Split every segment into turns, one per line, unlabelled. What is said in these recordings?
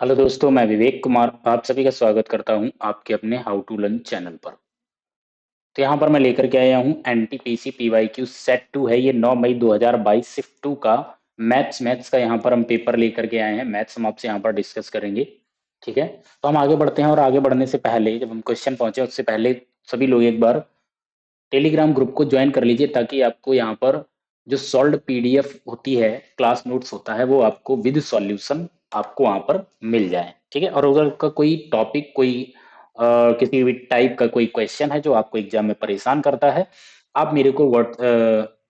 Hello दोस्तों, मैं विवेक कुमार आप सभी का स्वागत करता हूं आपके अपने हाउ टू लर्न चैनल पर। तो यहां पर मैं लेकर के आया हूं एनटीपीसी पीवाईक्यू सेट 2 है। ये 9 मई 2022 शिफ्ट 2 का मैथ्स का यहां पर हम पेपर लेकर के आए हैं। मैथ्स हम आपसे यहां पर डिस्कस करेंगे। ठीक है, तो हम आगे बढ़ते हैं और आगे बढ़ने से पहले जब हम क्वेश्चन पहुंचे उससे पहले सभी लोग एक बार टेलीग्राम ग्रुप को ज्वाइन कर लीजिए ताकि आपको यहाँ पर जो सॉल्व पीडीएफ होती है, क्लास नोट्स होता है, वो आपको विद सॉल्यूशन आपको वहां पर मिल जाए। ठीक है, और अगर का कोई टॉपिक कोई किसी भी टाइप का कोई क्वेश्चन है जो आपको एग्जाम में परेशान करता है, आप मेरे को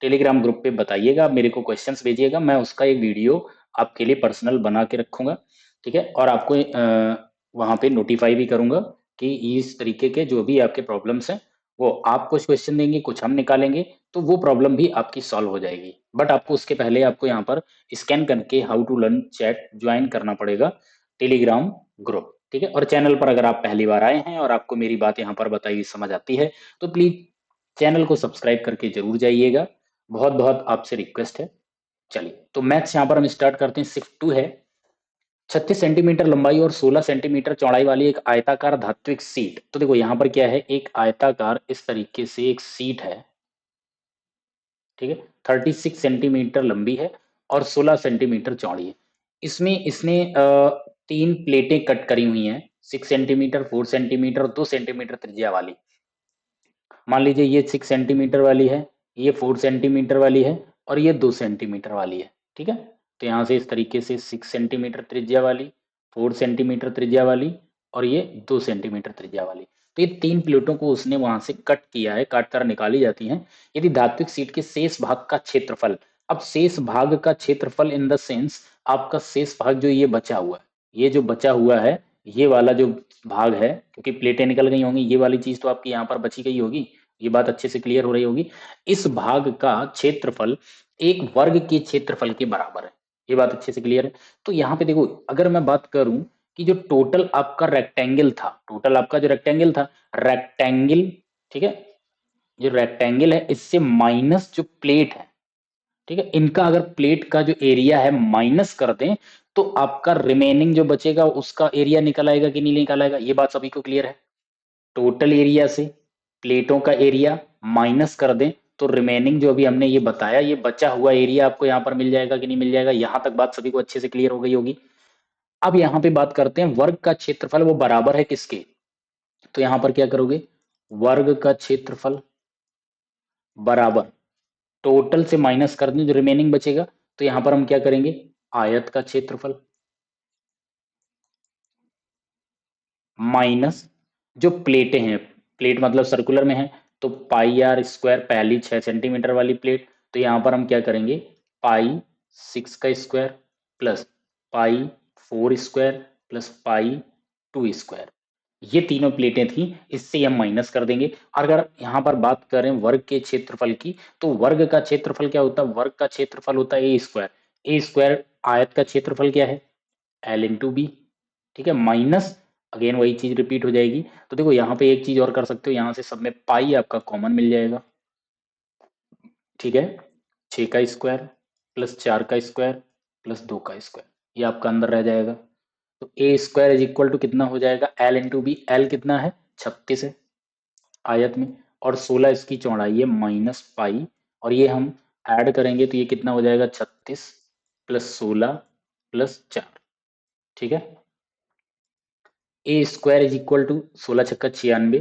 टेलीग्राम ग्रुप पे बताइएगा, मेरे को क्वेश्चंस भेजिएगा, मैं उसका एक वीडियो आपके लिए पर्सनल बना के रखूंगा। ठीक है, और आपको वहां पे नोटिफाई भी करूंगा कि इस तरीके के जो भी आपके प्रॉब्लम्स हैं वो आप कुछ क्वेश्चन देंगे, कुछ हम निकालेंगे, तो वो प्रॉब्लम भी आपकी सॉल्व हो जाएगी। बट आपको उसके पहले आपको यहाँ पर स्कैन करके how to learn chat join करना पड़ेगा टेलीग्राम ग्रुप। ठीक है, और चैनल पर अगर आप पहली बार आए हैं और आपको मेरी बात यहाँ पर बताई हुई समझ आती है तो प्लीज चैनल को सब्सक्राइब करके जरूर जाइएगा। बहुत बहुत आपसे रिक्वेस्ट है। चलिए, तो मैथ्स यहाँ पर हम स्टार्ट करते हैं। शिफ्ट 2 है। 36 सेंटीमीटर लंबाई और 16 सेंटीमीटर चौड़ाई वाली एक आयताकार धात्विक सीट। तो देखो यहाँ पर क्या है, एक आयताकार इस तरीके से एक सीट है। ठीक है, 36 सेंटीमीटर लंबी है और 16 सेंटीमीटर चौड़ी है। इसमें इसने तीन प्लेटें कट करी हुई हैं, 6 सेंटीमीटर, 4 सेंटीमीटर और 2 सेंटीमीटर त्रिज्या वाली। मान लीजिए ये 6 सेंटीमीटर वाली है, ये 4 सेंटीमीटर वाली है और ये 2 सेंटीमीटर वाली है। ठीक है, तो यहाँ से इस तरीके से 6 सेंटीमीटर त्रिज्या वाली, 4 सेंटीमीटर त्रिज्या वाली और ये 2 सेंटीमीटर त्रिज्या वाली। तो ये तीन प्लेटों को उसने वहां से कट किया है, काट कर निकाली जाती हैं। यदि धात्विक सीट के शेष भाग का क्षेत्रफल, अब शेष भाग का क्षेत्रफल इन द सेंस आपका शेष भाग जो ये बचा हुआ है, ये जो बचा हुआ है, ये वाला जो भाग है, क्योंकि प्लेटें निकल गई होंगी, ये वाली चीज तो आपकी यहाँ पर बची गई होगी। ये बात अच्छे से क्लियर हो रही होगी। इस भाग का क्षेत्रफल एक वर्ग के क्षेत्रफल के बराबर है। ये बात अच्छे से क्लियर है। तो यहाँ पे देखो, अगर मैं बात करूं कि जो टोटल आपका रेक्टेंगल था, टोटल आपका जो रेक्टेंगल था, रेक्टेंगल, ठीक है, जो रेक्टेंगल है इससे माइनस जो प्लेट है, ठीक है, इनका अगर प्लेट का जो एरिया है माइनस कर दें तो आपका रिमेनिंग जो बचेगा उसका एरिया निकल आएगा कि नहीं निकल आएगा। ये बात सभी को क्लियर है। टोटल एरिया से प्लेटों का एरिया माइनस कर दें तो रिमेनिंग जो अभी हमने ये बताया, ये बचा हुआ एरिया आपको यहाँ पर मिल जाएगा कि नहीं मिल जाएगा। यहां तक बात सभी को अच्छे से क्लियर हो गई होगी। अब यहाँ पे बात करते हैं वर्ग का क्षेत्रफल वो बराबर है किसके। तो यहां पर क्या करोगे, वर्ग का क्षेत्रफल बराबर टोटल से माइनस कर दें जो रिमेनिंग बचेगा, तो यहां पर हम क्या करेंगे, आयत का क्षेत्रफल माइनस जो प्लेटें हैं, प्लेट मतलब सर्कुलर में है तो पाई आर स्क्वायर, पहली 6 सेंटीमीटर वाली प्लेट, तो यहां पर हम क्या करेंगे, पाई 6 का square plus pi 4 square plus pi 2 square. ये तीनों प्लेटें थी, इससे हम माइनस कर देंगे। और अगर यहाँ पर बात करें वर्ग के क्षेत्रफल की, तो वर्ग का क्षेत्रफल क्या होता है, वर्ग का क्षेत्रफल होता है ए स्क्वायर। ए स्क्वायर आयत का क्षेत्रफल क्या है, एल इंटू बी। ठीक है, माइनस अगेन वही चीज रिपीट हो जाएगी। तो देखो यहाँ पे एक चीज और कर सकते हो, यहाँ से सब में पाई आपका कॉमन मिल जाएगा। ठीक है, 6 का स्क्वायर प्लस 4 का स्क्वायर प्लस 2 का स्क्वायर, ये आपका अंदर रह जाएगा। तो ए स्क्वायर इज इक्वल टू कितना हो जाएगा, एल इंटू बी। एल कितना है, 36 है आयत में, और 16 इसकी चौड़ाई है माइनस पाई, और ये हम ऐड करेंगे तो ये कितना हो जाएगा, 36 प्लस 16 प्लस 4। ठीक है, ए स्क्वायर इज इक्वल टू 16 छक्का 96,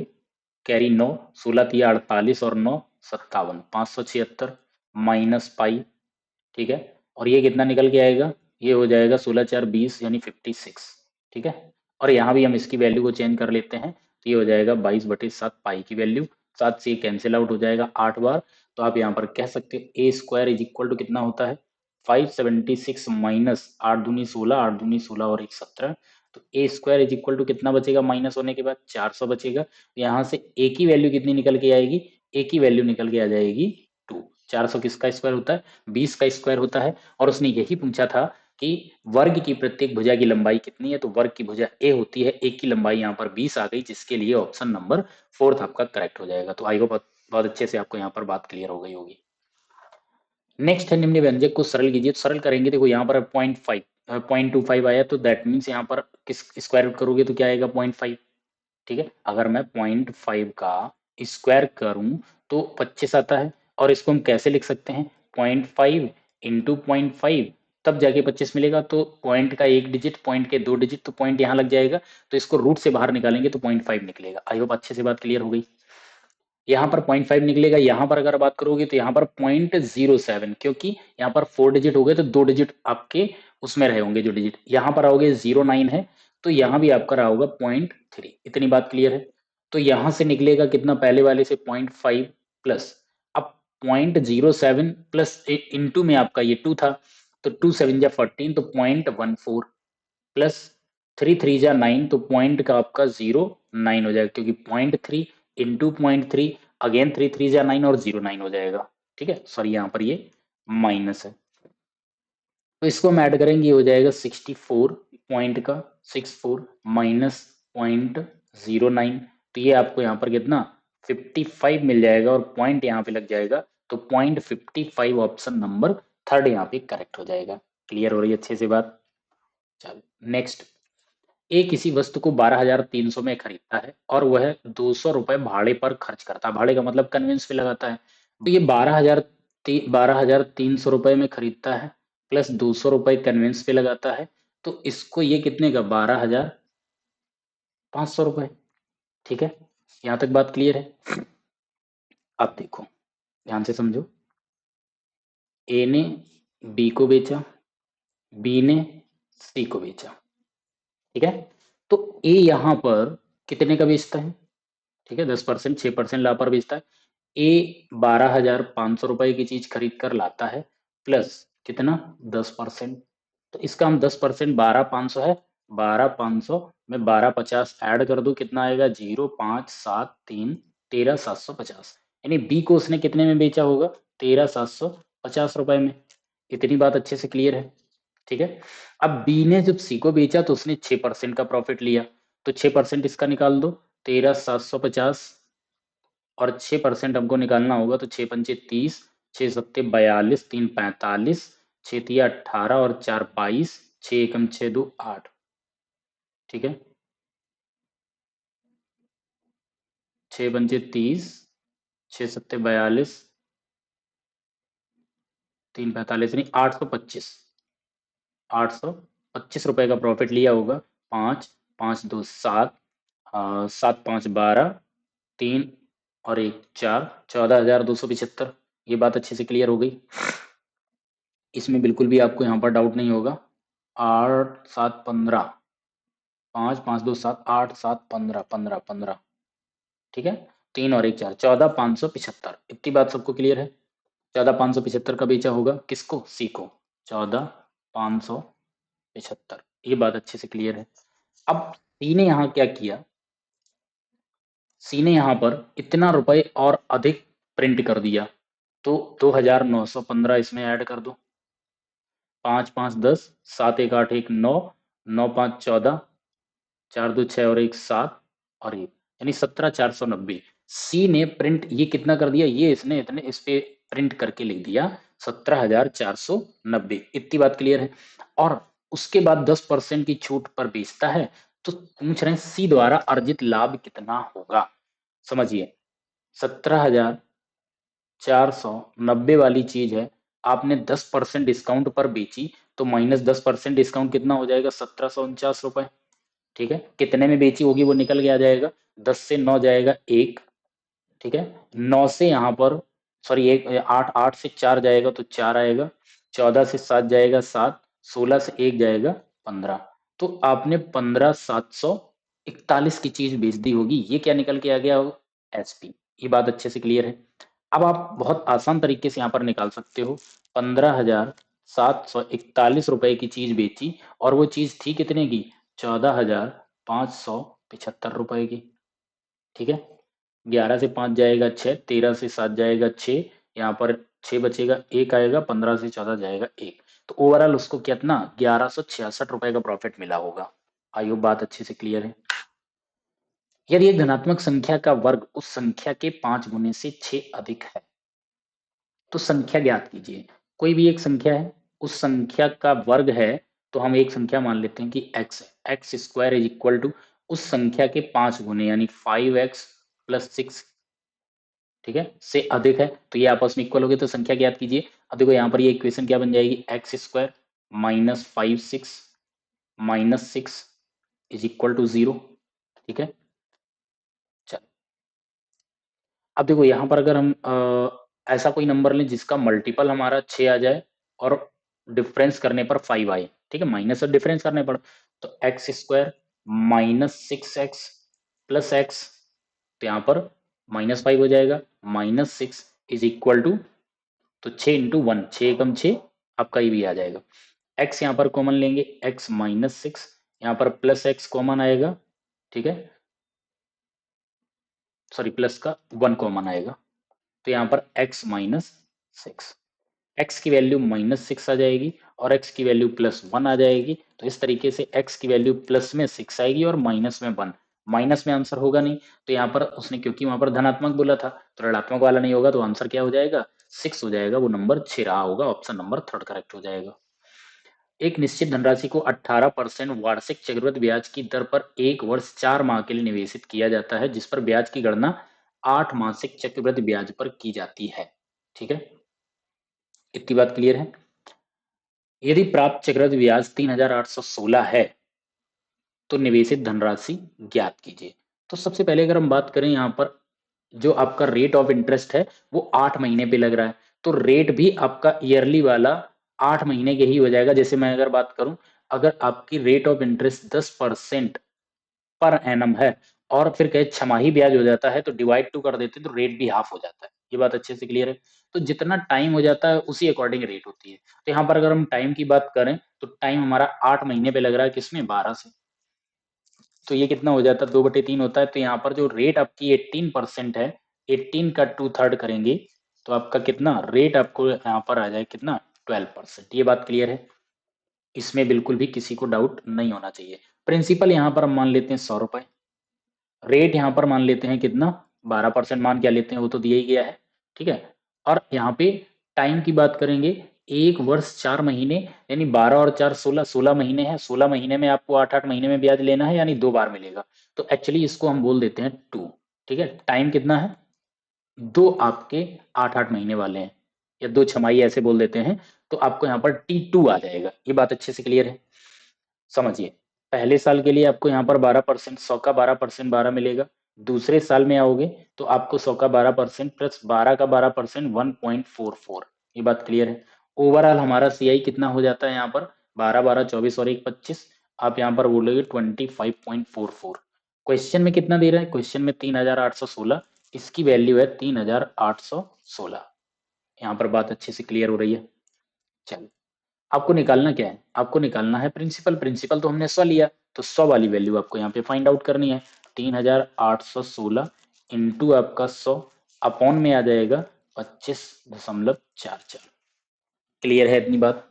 कैरी 9, 16 तिया 48 और 9 57, 576 माइनस पाई। ठीक है, और ये कितना निकल के आएगा, ये हो जाएगा 16 4 20 यानी 56। ठीक है, और यहाँ भी हम इसकी वैल्यू को चेंज कर लेते हैं तो ये हो जाएगा 22/7 पाई की वैल्यू। 7 से कैंसिल आउट हो जाएगा 8 बार। तो आप यहाँ पर कह सकते हो ए स्क्वायर इज इक्वल टू कितना होता है, 576 माइनस 8 दूनी 16, 8 दूनी 16 और 1 17। तो ए स्क्वायर इज इक्वल टू कितना बचेगा, माइनस होने के बाद 400 बचेगा। तो यहाँ से ए की वैल्यू कितनी निकल के आएगी, ए की वैल्यू निकल के आ जाएगी 2। 400 किसका स्क्वायर होता है, 20 का स्क्वायर होता है। और उसने यही पूछा था कि वर्ग की प्रत्येक भुजा की लंबाई कितनी है, तो वर्ग की भुजा ए होती है, ए की लंबाई यहाँ पर 20 आ गई, जिसके लिए ऑप्शन नंबर 4 आपका करेक्ट हो जाएगा। तो आई होप बहुत बहुत अच्छे से आपको यहाँ पर बात क्लियर हो गई होगी। नेक्स्ट है निम्न व्यंजक को सरल कीजिए। तो सरल करेंगे, देखो यहाँ पर 0.5, 0.25 आया, तो दैट मीन्स यहाँ पर किस स्क्वायर रूट करोगे तो क्या आएगा 0.5। ठीक है, अगर मैं 0.5 का स्क्वायर करूं तो 25 आता है, और इसको हम कैसे लिख सकते हैं 0.5 इंटू 0.5, तब जाके 25 मिलेगा। तो पॉइंट का एक डिजिट, पॉइंट के दो डिजिट, तो पॉइंट यहाँ लग जाएगा, तो इसको रूट से बाहर निकालेंगे तो 0.5 निकलेगा। आई होप अच्छे से बात क्लियर हो गई। यहाँ पर 0.5 निकलेगा, यहाँ पर अगर बात करोगे तो यहाँ पर 0.07, क्योंकि यहाँ पर 4 डिजिट हो गए तो 2 डिजिट आपके उसमें रहे होंगे जो डिजिट, यहाँ पर आओगे 09 है, तो यहाँ भी आपका रहा होगा 0.3। इतनी बात क्लियर है। तो यहाँ से निकलेगा कितना, पहले वाले से 0.5 प्लस, अब 0.07 प्लस इंटू में आपका ये 2 था, तो 2 7 जा 14, तो 0.14 प्लस 3 3 जा 9, तो पॉइंट का आपका 09 हो जाएगा, क्योंकि 0.3 इंटू 0.3, अगेन 3 3 जा 9 और 09 हो जाएगा। ठीक है, सॉरी यहाँ पर ये माइनस है, तो इसको हम ऐड करेंगे, हो जाएगा 64 पॉइंट का 64 माइनस 0.09, तो ये आपको यहाँ पर कितना 55 मिल जाएगा, और पॉइंट यहाँ पे लग जाएगा, तो 0.55 ऑप्शन नंबर थर्ड यहाँ पे करेक्ट हो जाएगा। क्लियर हो रही है अच्छे से बात। चलो नेक्स्ट, ए किसी वस्तु को 12,300 में खरीदता है और वह 200 रुपए भाड़े पर खर्च करता है, भाड़े का मतलब कन्वेंस पे लगाता है, तो ये 12,300 रुपए में खरीदता है प्लस 200 रुपए कन्वेंस पे लगाता है, तो इसको ये कितने का 12,500 रुपए। ठीक है, यहाँ तक बात क्लियर है। अब देखो ध्यान से समझो, ए ने बी को बेचा, बी ने सी को बेचा। ठीक है, तो ए यहाँ पर कितने का बेचता है, ठीक है 10%, 6% ला पर बेचता है। ए 12,500 रुपए की चीज खरीद कर लाता है, प्लस कितना 10%, तो इसका हम 10% 12,500 है, 12,500 में 12,50 ऐड कर दो, कितना आएगा 0,573 13,750, यानी बी को उसने कितने में बेचा होगा 13,750 रुपए में। इतनी बात अच्छे से क्लियर है। ठीक है, अब बी ने जब सी को बेचा तो उसने 6% का प्रॉफिट लिया, तो 6% इसका निकाल दो 13,750, और 6% हमको निकालना होगा, तो 6 पंचे 30, 6 सत्ते 42, 3 45, 6 तिया 18 और 4 22, 6 एकम 6 2 8। ठीक है, 6 पंचे 30, 6 सत्ते 42, 3 45, यानी 825, 825 रुपए का प्रॉफिट लिया होगा। 5 5 2 7, 7 5 12, 3 और 1 4, 14,275। ये बात अच्छे से क्लियर हो गई, इसमें बिल्कुल भी आपको यहाँ पर डाउट नहीं होगा। 8 7 15, 5 5 2 7, 8 7 15, 15 15। ठीक है, 3 और 1 4, 14,575। इतनी बात सबको क्लियर है। 14,575 का बेचा होगा किसको, सी को, 14,575। ये बात अच्छे से क्लियर है। अब सी ने यहाँ क्या किया, सी ने यहाँ पर इतना रुपए और अधिक प्रिंट कर दिया, तो 2,915 इसमें ऐड कर दो। 5 5 10, 7 1 8 1 9, 9 5 14, 4 2 6 और 1 7 और 1, यानी 17,490। सी ने प्रिंट ये कितना कर दिया, ये इसने इतने इस पे प्रिंट करके लिख दिया 17,490। इतनी बात क्लियर है। और उसके बाद 10% की छूट पर बेचता है, तो पूछ रहे हैं सी द्वारा अर्जित लाभ कितना होगा। समझिए, 17,490 वाली चीज है, आपने 10% डिस्काउंट पर बेची, तो माइनस 10% डिस्काउंट कितना हो जाएगा 1749 रुपए। ठीक है, कितने में बेची होगी वो निकल के आ जाएगा, 10 से 9 जाएगा 1। ठीक है, 9 से यहाँ पर सॉरी एक 8, 8 से 4 जाएगा तो 4 आएगा, 14 से 7 जाएगा 7, 16 से 1 जाएगा 15, तो आपने 15,741 की चीज बेच दी होगी। ये क्या निकल के आ गया होगा, एसपी। ये बात अच्छे से क्लियर है। अब आप बहुत आसान तरीके से यहाँ पर निकाल सकते हो, 15,741 रुपए की चीज बेची, और वो चीज थी कितने की, 14,575 रुपए की। ठीक है, 11 से 5 जाएगा 6, 13 से 7 जाएगा 6, यहाँ पर 6 बचेगा, 1 आएगा, 15 से 14 जाएगा 1, तो ओवरऑल उसको कितना 1166 रुपए का प्रॉफिट मिला होगा। आई होप बात अच्छे से क्लियर है। यदि एक धनात्मक संख्या का वर्ग उस संख्या के 5 गुने से 6 अधिक है, तो संख्या ज्ञात कीजिए। कोई भी एक संख्या है, उस संख्या का वर्ग है, तो हम एक संख्या मान लेते हैं कि x है, x square is equal to उस संख्या के 5 गुने यानी 5x प्लस 6, ठीक है, से अधिक है, तो ये आपस में इक्वल हो गए, तो संख्या ज्ञात कीजिए। अब देखो यहाँ पर ये इक्वेशन क्या बन जाएगी, x square minus 5 6 minus 6 is equal to 0, ठीक है। चल अब देखो यहाँ पर अगर हम ऐसा कोई नंबर लें जिसका मल्टीपल हमारा 6 आ जाए और डिफरेंस करने पर 5 आए, ठीक है, माइनस और डिफरेंस करने पर, तो x square minus 6x plus x, तो यहाँ पर -5 हो जाएगा, -6 इज इक्वल टू, तो 6 × 1, 6 × 6 आपका ये भी आ जाएगा। x यहाँ पर कॉमन लेंगे, x -6, यहाँ पर प्लस एक्स कॉमन आएगा, ठीक है, सॉरी प्लस का 1 कॉमन आएगा, तो यहाँ पर x -6, x की वैल्यू -6 आ जाएगी और x की वैल्यू +1 आ जाएगी, तो इस तरीके से x की वैल्यू प्लस में 6 आएगी और माइनस में 1, माइनस में आंसर होगा नहीं, तो यहाँ पर उसने क्योंकि वहां पर धनात्मक बोला था तो ऋणात्मक वाला नहीं होगा, तो आंसर क्या हो जाएगा, 6 हो जाएगा, वो नंबर 6 रहा होगा, ऑप्शन नंबर 3 करेक्ट हो जाएगा। एक निश्चित धनराशि को 18% वार्षिक चक्रवृद्धि ब्याज की दर पर 1 वर्ष 4 माह के लिए निवेशित किया जाता है, जिस पर ब्याज की गणना 8 मासिक चक्रवृद्धि ब्याज पर की जाती है, ठीक है, इतनी बात क्लियर है। यदि प्राप्त चक्रवृद्धि ब्याज 3816 है तो निवेशित धनराशि ज्ञात कीजिए। तो सबसे पहले अगर हम बात करें यहाँ पर जो आपका रेट ऑफ इंटरेस्ट है वो 8 महीने पे लग रहा है, तो रेट भी आपका ईयरली वाला 8 महीने के ही हो जाएगा। जैसे मैं अगर बात करूं, अगर आपकी rate of interest 10% per annum है और फिर कहे छमाही ब्याज हो जाता है तो डिवाइड 2 कर देते हैं तो रेट भी हाफ हो जाता है। ये बात अच्छे से क्लियर है। तो जितना टाइम हो जाता है उसी अकॉर्डिंग रेट होती है। तो यहाँ पर अगर हम टाइम की बात करें तो टाइम हमारा 8 महीने पे लग रहा है, किसमें, 12 से, तो ये कितना हो जाता है, 2/3 होता है। तो यहाँ पर जो रेट आपकी 18% है, 18 का 2/3 करेंगे तो आपका कितना रेट आपको यहाँ पर आ जाए, कितना, 12%। ये बात क्लियर है, इसमें बिल्कुल भी किसी को डाउट नहीं होना चाहिए। प्रिंसिपल यहाँ पर हम मान लेते हैं 100 रुपए, रेट यहाँ पर मान लेते हैं कितना, 12% मान क्या लेते हैं, वो तो दिया ही गया है, ठीक है। और यहाँ पे टाइम की बात करेंगे, 1 वर्ष 4 महीने, यानी 12 और 4 16, 16 महीने हैं, 16 महीने में आपको 8-8 महीने में ब्याज लेना है, यानी 2 बार मिलेगा। तो एक्चुअली इसको हम बोल देते हैं 2, ठीक है। टाइम कितना है, 2 आपके 8-8 महीने वाले हैं, या 2 छमाही ऐसे बोल देते हैं, तो आपको यहाँ पर T2 आ जाएगा। ये बात अच्छे से क्लियर है, समझिए। पहले साल के लिए आपको यहाँ पर 12%, 100 का 12% 12 मिलेगा। दूसरे साल में आओगे तो आपको 100 का 12% प्लस 12 का 12% 1.44। ये बात क्लियर है। ओवरऑल हमारा सीआई कितना हो जाता है यहाँ पर, 12 12 24 और 1 25, आप यहाँ पर बोलोगे 25.44। क्वेश्चन में कितना दे रहा है, क्वेश्चन में 3816, इसकी वैल्यू है 3816। यहाँ पर बात अच्छे से क्लियर हो रही है। चलो आपको निकालना क्या है, आपको निकालना है प्रिंसिपल। प्रिंसिपल तो हमने 100 लिया, तो 100 वाली वैल्यू आपको यहाँ पे फाइंड आउट करनी है। 3816 इंटू आपका 100 अपॉन में आ जाएगा 25.44। क्लियर है इतनी बात,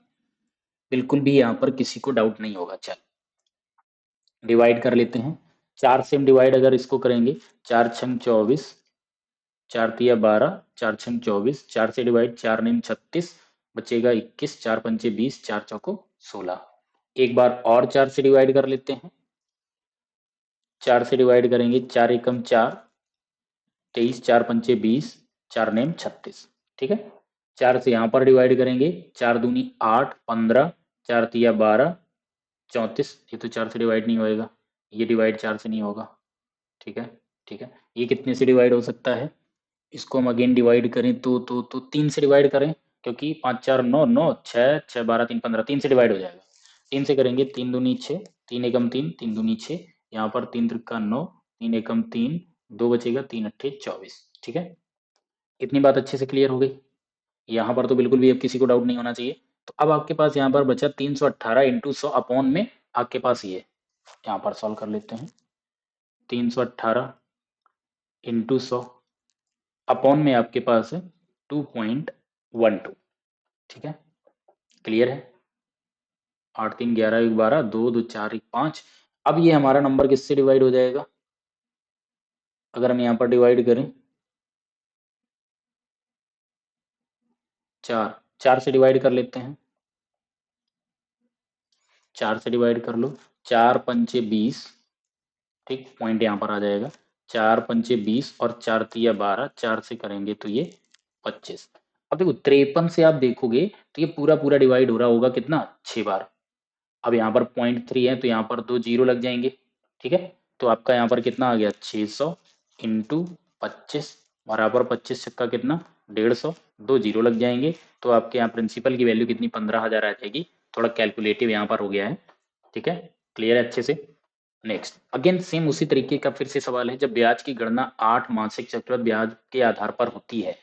बिल्कुल भी यहाँ पर किसी को डाउट नहीं होगा। चल डिवाइड कर लेते हैं, 4 से हम डिवाइड अगर इसको करेंगे, 4 छंग 24, 4 तिया 12, 4 छंग 24, 4 से डिवाइड, 4 9 36, बचेगा 21, 4 पंचे 20, 4 चौको 16। एक बार और 4 से डिवाइड कर लेते हैं, 4 से डिवाइड करेंगे, 4 एकम 4, 23, 4 पंचे 20, 4 नेम 36, ठीक है। 4 से यहाँ पर डिवाइड करेंगे, 4 दूनी 8, 15, 4 तिया 12, 34, ये तो 4 से डिवाइड नहीं होएगा, ये डिवाइड 4 से नहीं होगा, ठीक है, ठीक है। ये कितने से डिवाइड हो सकता है, इसको हम अगेन डिवाइड करें तो 3 से डिवाइड करें, क्योंकि 5 4 9 9, 6 6 12 3 15, 3 से डिवाइड हो जाएगा। 3 से करेंगे, 3 दूनी 6, 3 एकम 3, 3 दूनी 6, यहाँ पर 3 त्रिका 9, 3 एकम 3, 2 बचेगा, 3 अट्ठे 24, ठीक है। इतनी बात अच्छे से क्लियर हो गई, यहाँ पर तो बिल्कुल भी अब किसी को डाउट नहीं होना चाहिए। तो अब आपके पास यहाँ पर बचा 318 इंटू 100 अपॉन में आपके पास ये, यहाँ पर सॉल्व कर लेते हैं। 318 इंटू 100 अपॉन में आपके पास है 2.12, ठीक है, क्लियर है। 8 3 11 1 12, 2 2 4 1 5। अब ये हमारा नंबर किससे डिवाइड हो जाएगा, अगर हम यहाँ पर डिवाइड करें, 4 4 से डिवाइड कर लेते हैं, 4 से डिवाइड कर लो, 4 पंचे 20, ठीक, पॉइंट यहाँ पर आ जाएगा, 4 पंचे 20 और 4 तिया 12, 4 से करेंगे तो ये 25। अब देखो 53 से आप देखोगे तो ये पूरा पूरा डिवाइड हो रहा होगा कितना, 6 बार। अब यहाँ पर 0.3 है तो यहाँ पर 2 जीरो लग जाएंगे, ठीक है। तो आपका यहाँ पर कितना आ गया, 600 इंटू 25 बराबर 25 छक्का कितना, 150, 2 जीरो लग जाएंगे। तो आपके यहाँ प्रिंसिपल की वैल्यू कितनी, 15,000 आ जाएगी। थोड़ा कैलकुलेटिव यहाँ पर हो गया है, ठीक है, क्लियर है अच्छे से। नेक्स्ट अगेन सेम उसी तरीके का फिर से सवाल है, जब ब्याज की गणना 8 मासिक चक्रवृद्धि ब्याज के आधार पर होती है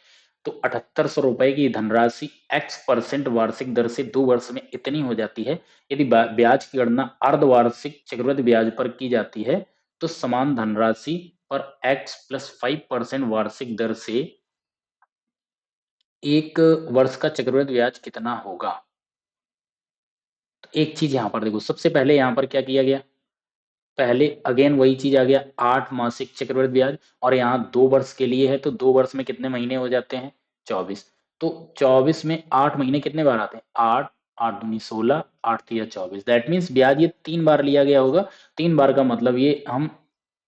तो 7800 रुपए की धनराशि x% वार्षिक दर से 2 वर्ष में इतनी हो जाती है। यदि ब्याज की गणना अर्धवार्षिक चक्रवृद्धि ब्याज पर की जाती है तो समान धनराशि पर x + 5% वार्षिक दर से 1 वर्ष का चक्रवृद्धि ब्याज कितना होगा। तो एक चीज यहाँ पर देखो, सबसे पहले यहाँ पर क्या किया गया, पहले अगेन वही चीज आ गया, 8 मासिक चक्रवृद्धि ब्याज, और यहाँ 2 वर्ष के लिए है तो 2 वर्ष में कितने महीने हो जाते हैं, 24। तो 24 में 8 महीने कितने बार आते हैं, 8, 8 दूनी 16, 8 तिया 24। दैट मीन्स ब्याज ये 3 बार लिया गया होगा। 3 बार का मतलब ये हम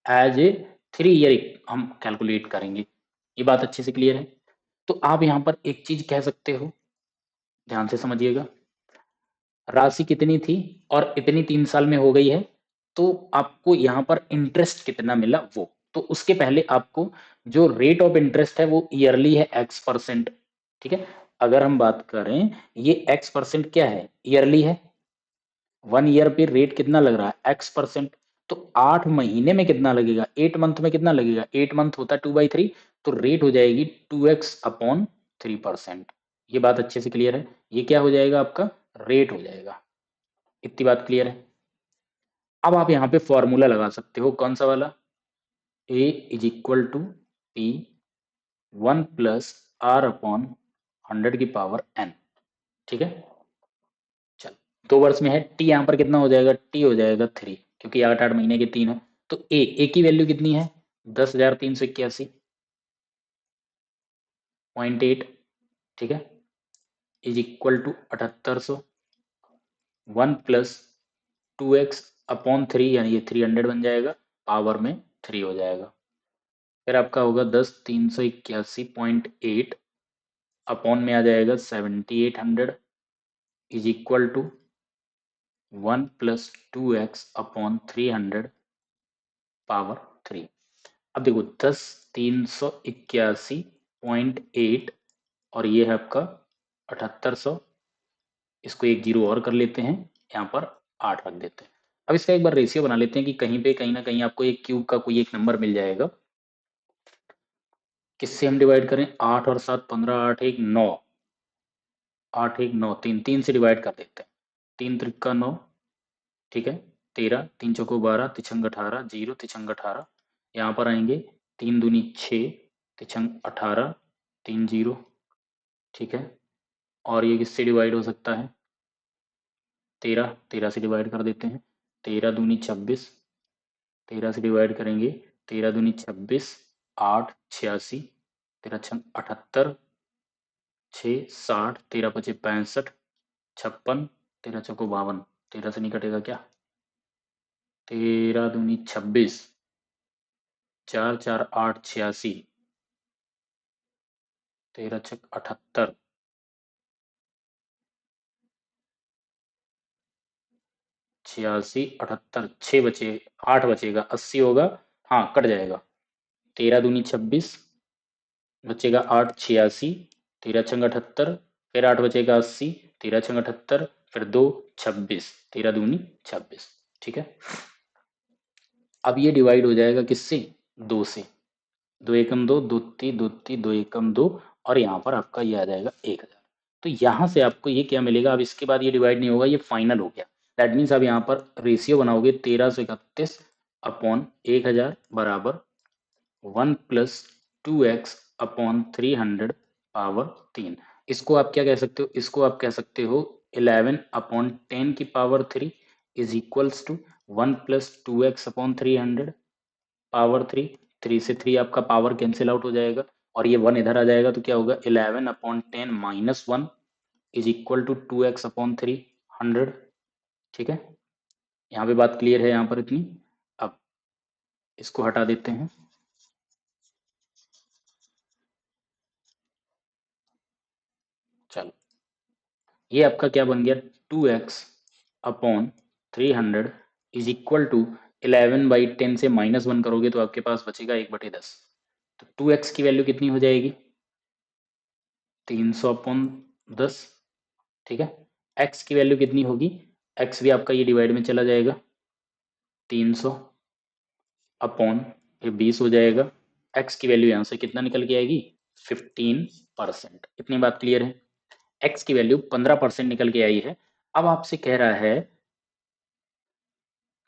एज ए 3 ईयर हम कैलकुलेट करेंगे। ये बात अच्छे से क्लियर है। तो आप यहाँ पर एक चीज कह सकते हो, ध्यान से समझिएगा, राशि कितनी थी और इतनी 3 साल में हो गई है, तो आपको यहाँ पर इंटरेस्ट कितना मिला वो, तो उसके पहले आपको जो रेट ऑफ इंटरेस्ट है वो ईयरली है x%, ठीक है। अगर हम बात करें ये x% क्या है, ईयरली है, 1 ईयर पे रेट कितना लग रहा है x%। तो 8 महीने में कितना लगेगा, 8 मंथ में कितना लगेगा, 8 मंथ होता है 2/3, तो रेट हो जाएगी 2x/3%। ये बात अच्छे से क्लियर है, ये क्या हो जाएगा आपका, रेट हो जाएगा। इतनी बात क्लियर है। अब आप यहाँ पे फॉर्मूला लगा सकते हो, कौन सा वाला, A is equal to P 1 + R/100⁴n, ठीक है। चल 2 वर्ष में है, T यहाँ पर कितना हो जाएगा, T हो जाएगा 3, क्योंकि 8-8 महीने के 3 है। तो A की वैल्यू कितनी है, 10,381.8, ठीक है, इज इक्वल टू 7800, 1 + 2x/3 यानी ये 300 बन जाएगा, पावर में 3 हो जाएगा। फिर आपका होगा 10,381.8 अपॉन में आ जाएगा 7,800 is equal to 1 + 2x/300 power 3। अब देखो 10,381.8 और ये है आपका 7800, इसको एक जीरो और कर लेते हैं, यहाँ पर 8 रख देते हैं। अब इसका एक बार रेशियो बना लेते हैं कि कहीं पे कहीं ना कहीं आपको एक क्यूब का कोई एक नंबर मिल जाएगा। किससे हम डिवाइड करें, 8 और 7 15, 8 1 9, 8 1 9, 3 3 से डिवाइड कर देते हैं, 3 त्रिका 9, ठीक है, 13, 3 चौको 12, तिछंग 18, 0 तिछंग 18, यहाँ पर आएंगे 3 दूनी 6, तिछंग 18, 3 0, ठीक है। और ये किससे डिवाइड हो सकता है, 13, 13 से डिवाइड कर देते हैं, 13 दूनी 26, 13 से डिवाइड करेंगे, 13 दूनी 26, 8 86, 13 छंग 78, 6 60, 13 पचे 65, 56, 13 चौको 52, 13 से नहीं कटेगा क्या, 13 दूनी 26, 4 4 8 86, 13 छक 78, 86 78, 6 बचे, 8 बचेगा, 80 होगा, हाँ कट जाएगा, 13 दूनी 26, बचेगा 8 86, 13 छंग 78, फिर 8 बचेगा 80, 13 छंग 78, फिर 2 26, 13 दूनी 26, ठीक है। अब ये डिवाइड हो जाएगा किससे, 2 से, 2 एकम 2, 2 ती 2 ती 2 एकम 2, और यहाँ पर आपका ये आ जाएगा 1000। तो यहाँ से आपको ये क्या मिलेगा, अब इसके बाद ये डिवाइड नहीं होगा, ये फाइनल हो गया। दैट मीन्स आप यहाँ पर रेशियो बनाओगे 1331/1000 बराबर 1 + 2x/300 पावर 3। इसको आप क्या कह सकते हो, इसको आप कह सकते हो 11/10 की power 3 is equals to 1 + 2x/300 power 3। 3 से 3 आपका पावर कैंसिल आउट हो जाएगा और ये 1 इधर आ जाएगा, तो क्या होगा 11/10 - 1 इज इक्वल टू 2x/300, ठीक है। यहाँ पे बात क्लियर है यहाँ पर इतनी। अब इसको हटा देते हैं। चलो, ये आपका क्या बन गया, 2x upon 300 is equal to 11/10 से -1 करोगे तो आपके पास बचेगा 1/10। तो 2x की वैल्यू कितनी हो जाएगी, 300/10। ठीक है, x की वैल्यू कितनी होगी, x भी आपका ये डिवाइड में चला जाएगा, 300 अपॉन ये 20 हो जाएगा। x की वैल्यू यहाँ से कितना निकल के आएगी, 15%। इतनी बात क्लियर है। x की वैल्यू 15% निकल के आई है। अब आपसे कह रहा है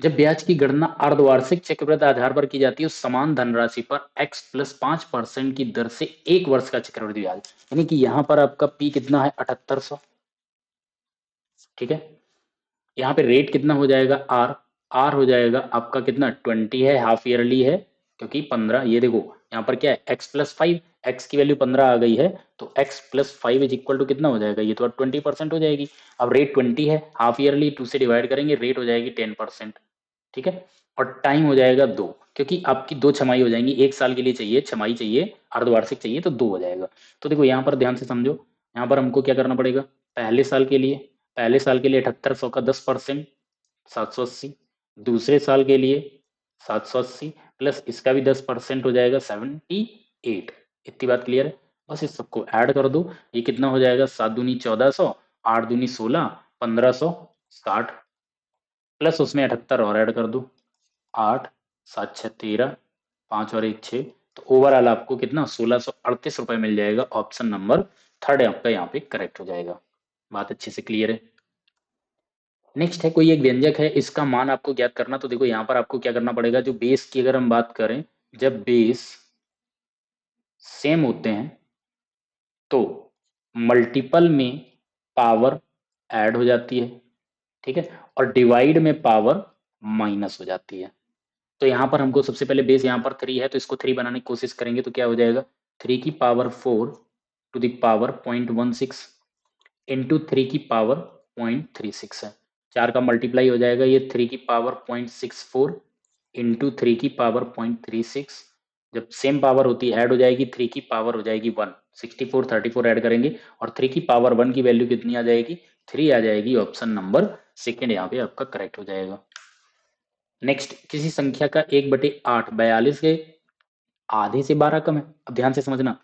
जब ब्याज की गणना अर्धवार्षिक चक्रवृद्धि आधार पर की जाती है उस समान धनराशि पर x प्लस 5% की दर से 1 वर्ष का चक्रवृद्धि ब्याज, यानी कि यहाँ पर आपका p कितना है, 7800। ठीक है, यहाँ पे रेट कितना हो जाएगा, r हो जाएगा आपका कितना, 20 है, हाफ ईयरली है, क्योंकि 15, ये देखो यहाँ पर क्या है, x प्लस 5, x की वैल्यू 15 आ गई है, तो x plus 5 is equal to कितना हो जाएगा, ये तो 20% हो जाएगी। अब रेट 20 है, हाफ ईयरली 2 से डिवाइड करेंगे, रेट हो जाएगी 10%। ठीक है, और टाइम हो जाएगा 2, क्योंकि आपकी 2 छमाई हो जाएंगी, 1 साल के लिए चाहिए, छमाई चाहिए, अर्धवार्षिक चाहिए, तो 2 हो जाएगा। तो देखो यहाँ पर ध्यान से समझो, यहाँ पर हमको क्या करना पड़ेगा, पहले साल के लिए 7800 का 10%, 780। दूसरे साल के लिए 780 प्लस इसका भी 10% हो जाएगा, 78। इतनी बात क्लियर है। बस इस सबको ऐड कर दो, ये कितना हो जाएगा, 7 दूनी 1400, 8 दूनी 16, 1560 प्लस उसमें 78 और ऐड कर दो, 8 7 6 13, 5 और 1 6, तो ओवरऑल आपको कितना, 1638 रुपए मिल जाएगा। ऑप्शन नंबर थर्ड आपका यहाँ पे करेक्ट हो जाएगा। बात अच्छे से क्लियर है। नेक्स्ट है, कोई एक व्यंजक है, इसका मान आपको ज्ञात करना। तो देखो यहाँ पर आपको क्या करना पड़ेगा, जो बेस की अगर हम बात करें, जब बेस सेम होते हैं तो मल्टीपल में पावर ऐड हो जाती है। ठीक है, और डिवाइड में पावर माइनस हो जाती है। तो यहाँ पर हमको सबसे पहले बेस यहाँ पर 3 है, तो इसको 3 बनाने की कोशिश करेंगे, तो क्या हो जाएगा, 3 की power 4 to the power 0.16 into 3 की पावर 0.36 है। 4 का मल्टीप्लाई हो जाएगा, ये 3 की पावर 0.64 इंटू 3 की पावर 0.36। जब सेम पावर होती है ऐड हो जाएगी, 3 की पावर हो जाएगी 1, 64 34 ऐड करेंगे, और 3 की पावर 1 की वैल्यू कितनी आ जाएगी, 3 आ जाएगी। ऑप्शन नंबर सेकेंड यहाँ पे आपका करेक्ट हो जाएगा। नेक्स्ट, किसी संख्या का 1/8 42 के आधे से 12 कम है। अब ध्यान से समझना,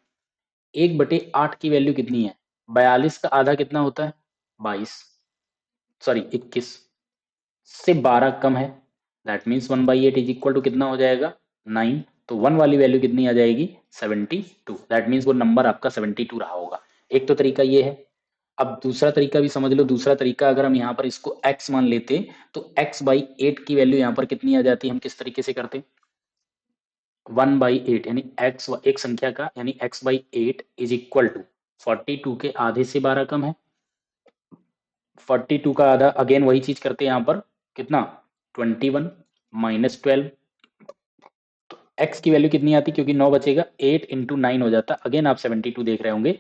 1/8 की वैल्यू कितनी है, 42 का आधा कितना होता है, 22, सॉरी 21 से 12 कम है, that means 1/8 is equal to कितना हो जाएगा, 9। तो 1 वाली वैल्यू कितनी आ जाएगी, 72, दैट मीन्स वो नंबर आपका 72 रहा होगा। एक तो तरीका ये है। अब दूसरा तरीका भी समझ लो। दूसरा तरीका, अगर हम यहाँ पर इसको x मान लेते तो x/8 की वैल्यू यहाँ पर कितनी आ जाती है, हम किस तरीके से करते, 1/8, यानी x एक संख्या का, यानी x/8 इज इक्वल टू 42 के आधे से 12 कम है। 42 का आधा, अगेन वही चीज करते हैं यहाँ पर, कितना, 21 माइनस 12। तो x की वैल्यू कितनी आती, क्योंकि 9 बचेगा, 8 इंटू 9 हो जाता। अगेन आप 72 देख रहे होंगे।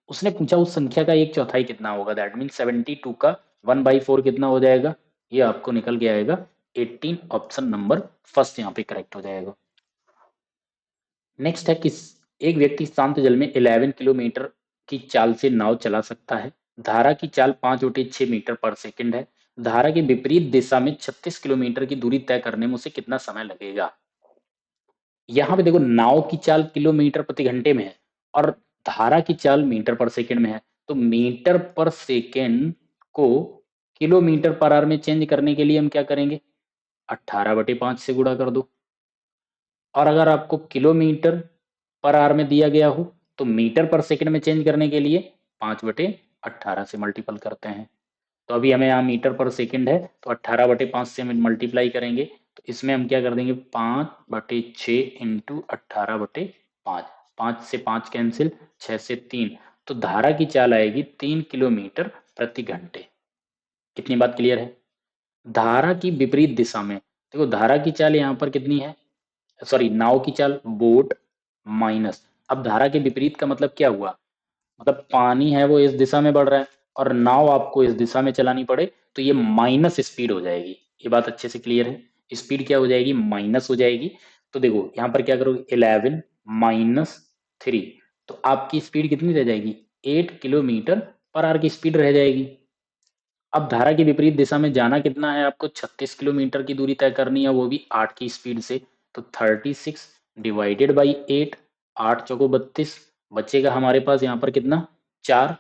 उसने पूछा उस संख्या का 1/4 कितना होगा, दैट मीन 72 का 1/4 कितना हो जाएगा, ये आपको निकल के आएगा 18। ऑप्शन नंबर फर्स्ट यहाँ पे करेक्ट हो जाएगा। नेक्स्ट है, किस एक व्यक्ति शांत जल में 11 किलोमीटर की चाल से नाव चला सकता है। धारा की चाल 5/6 मीटर पर सेकंड है। धारा के विपरीत दिशा में 36 किलोमीटर की दूरी तय करने में उसे कितना समय लगेगा। यहाँ पे देखो, नाव की चाल किलोमीटर प्रति घंटे में है और धारा की चाल मीटर पर सेकंड में है। तो मीटर पर सेकंड को किलोमीटर पर आवर में चेंज करने के लिए हम क्या करेंगे, 18/5 से गुणा कर दो। और अगर आपको किलोमीटर पर आवर में दिया गया हो तो मीटर पर सेकंड में चेंज करने के लिए 5/18 से मल्टीपल करते हैं। तो अभी हमें यहाँ मीटर पर सेकंड है, तो 18/5 से हम मल्टीप्लाई करेंगे, तो इसमें हम क्या कर देंगे, 5/6 इंटू 18/5। 5 से 5 कैंसिल, 6 से 3, तो धारा की चाल आएगी 3 किलोमीटर प्रति घंटे। कितनी बात क्लियर है। धारा की विपरीत दिशा में, देखो धारा की चाल यहाँ पर कितनी है, सॉरी नाव की चाल, बोट माइनस, अब धारा के विपरीत का मतलब क्या हुआ, मतलब पानी है वो इस दिशा में बढ़ रहा है और नाव आपको इस दिशा में चलानी पड़े, तो ये माइनस स्पीड हो जाएगी। ये बात अच्छे से क्लियर है। स्पीड क्या हो जाएगी, माइनस हो जाएगी। तो देखो यहाँ पर क्या करोगे, 11 माइनस 3, तो आपकी स्पीड कितनी रह जाएगी, 8 किलोमीटर पर आवर की स्पीड रह जाएगी। अब धारा की विपरीत दिशा में जाना कितना है आपको, 36 किलोमीटर की दूरी तय करनी है, वो भी 8 की स्पीड से। तो 36 डिवाइडेड बाई 8, 8 चौको 32, बचेगा हमारे पास यहाँ पर कितना, 4।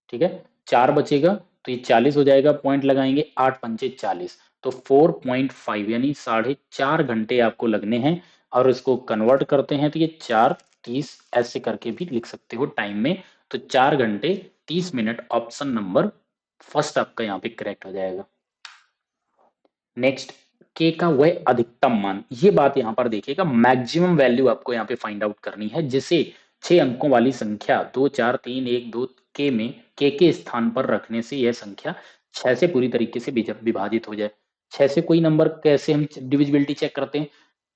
ठीक है, 4 बचेगा, तो ये 40 हो जाएगा, पॉइंट लगाएंगे, 8 पंचे 40, तो 4.5 यानी 4.5 घंटे आपको लगने हैं। और इसको कन्वर्ट करते हैं तो ये 4:30 ऐसे करके भी लिख सकते हो टाइम में। तो 4 घंटे 30 मिनट, ऑप्शन नंबर फर्स्ट आपका यहाँ पे करेक्ट हो जाएगा। नेक्स्ट, के का वह अधिकतम मान, ये बात यहाँ पर देखिएगा, मैक्सिमम वैल्यू आपको यहाँ पे फाइंड आउट करनी है, जिसे 6 अंकों वाली संख्या 2 4 3 1 2 के में के स्थान पर रखने से यह संख्या 6 से पूरी तरीके से विभाजित हो जाए। 6 से कोई नंबर कैसे हम डिविजिबिलिटी चेक करते हैं,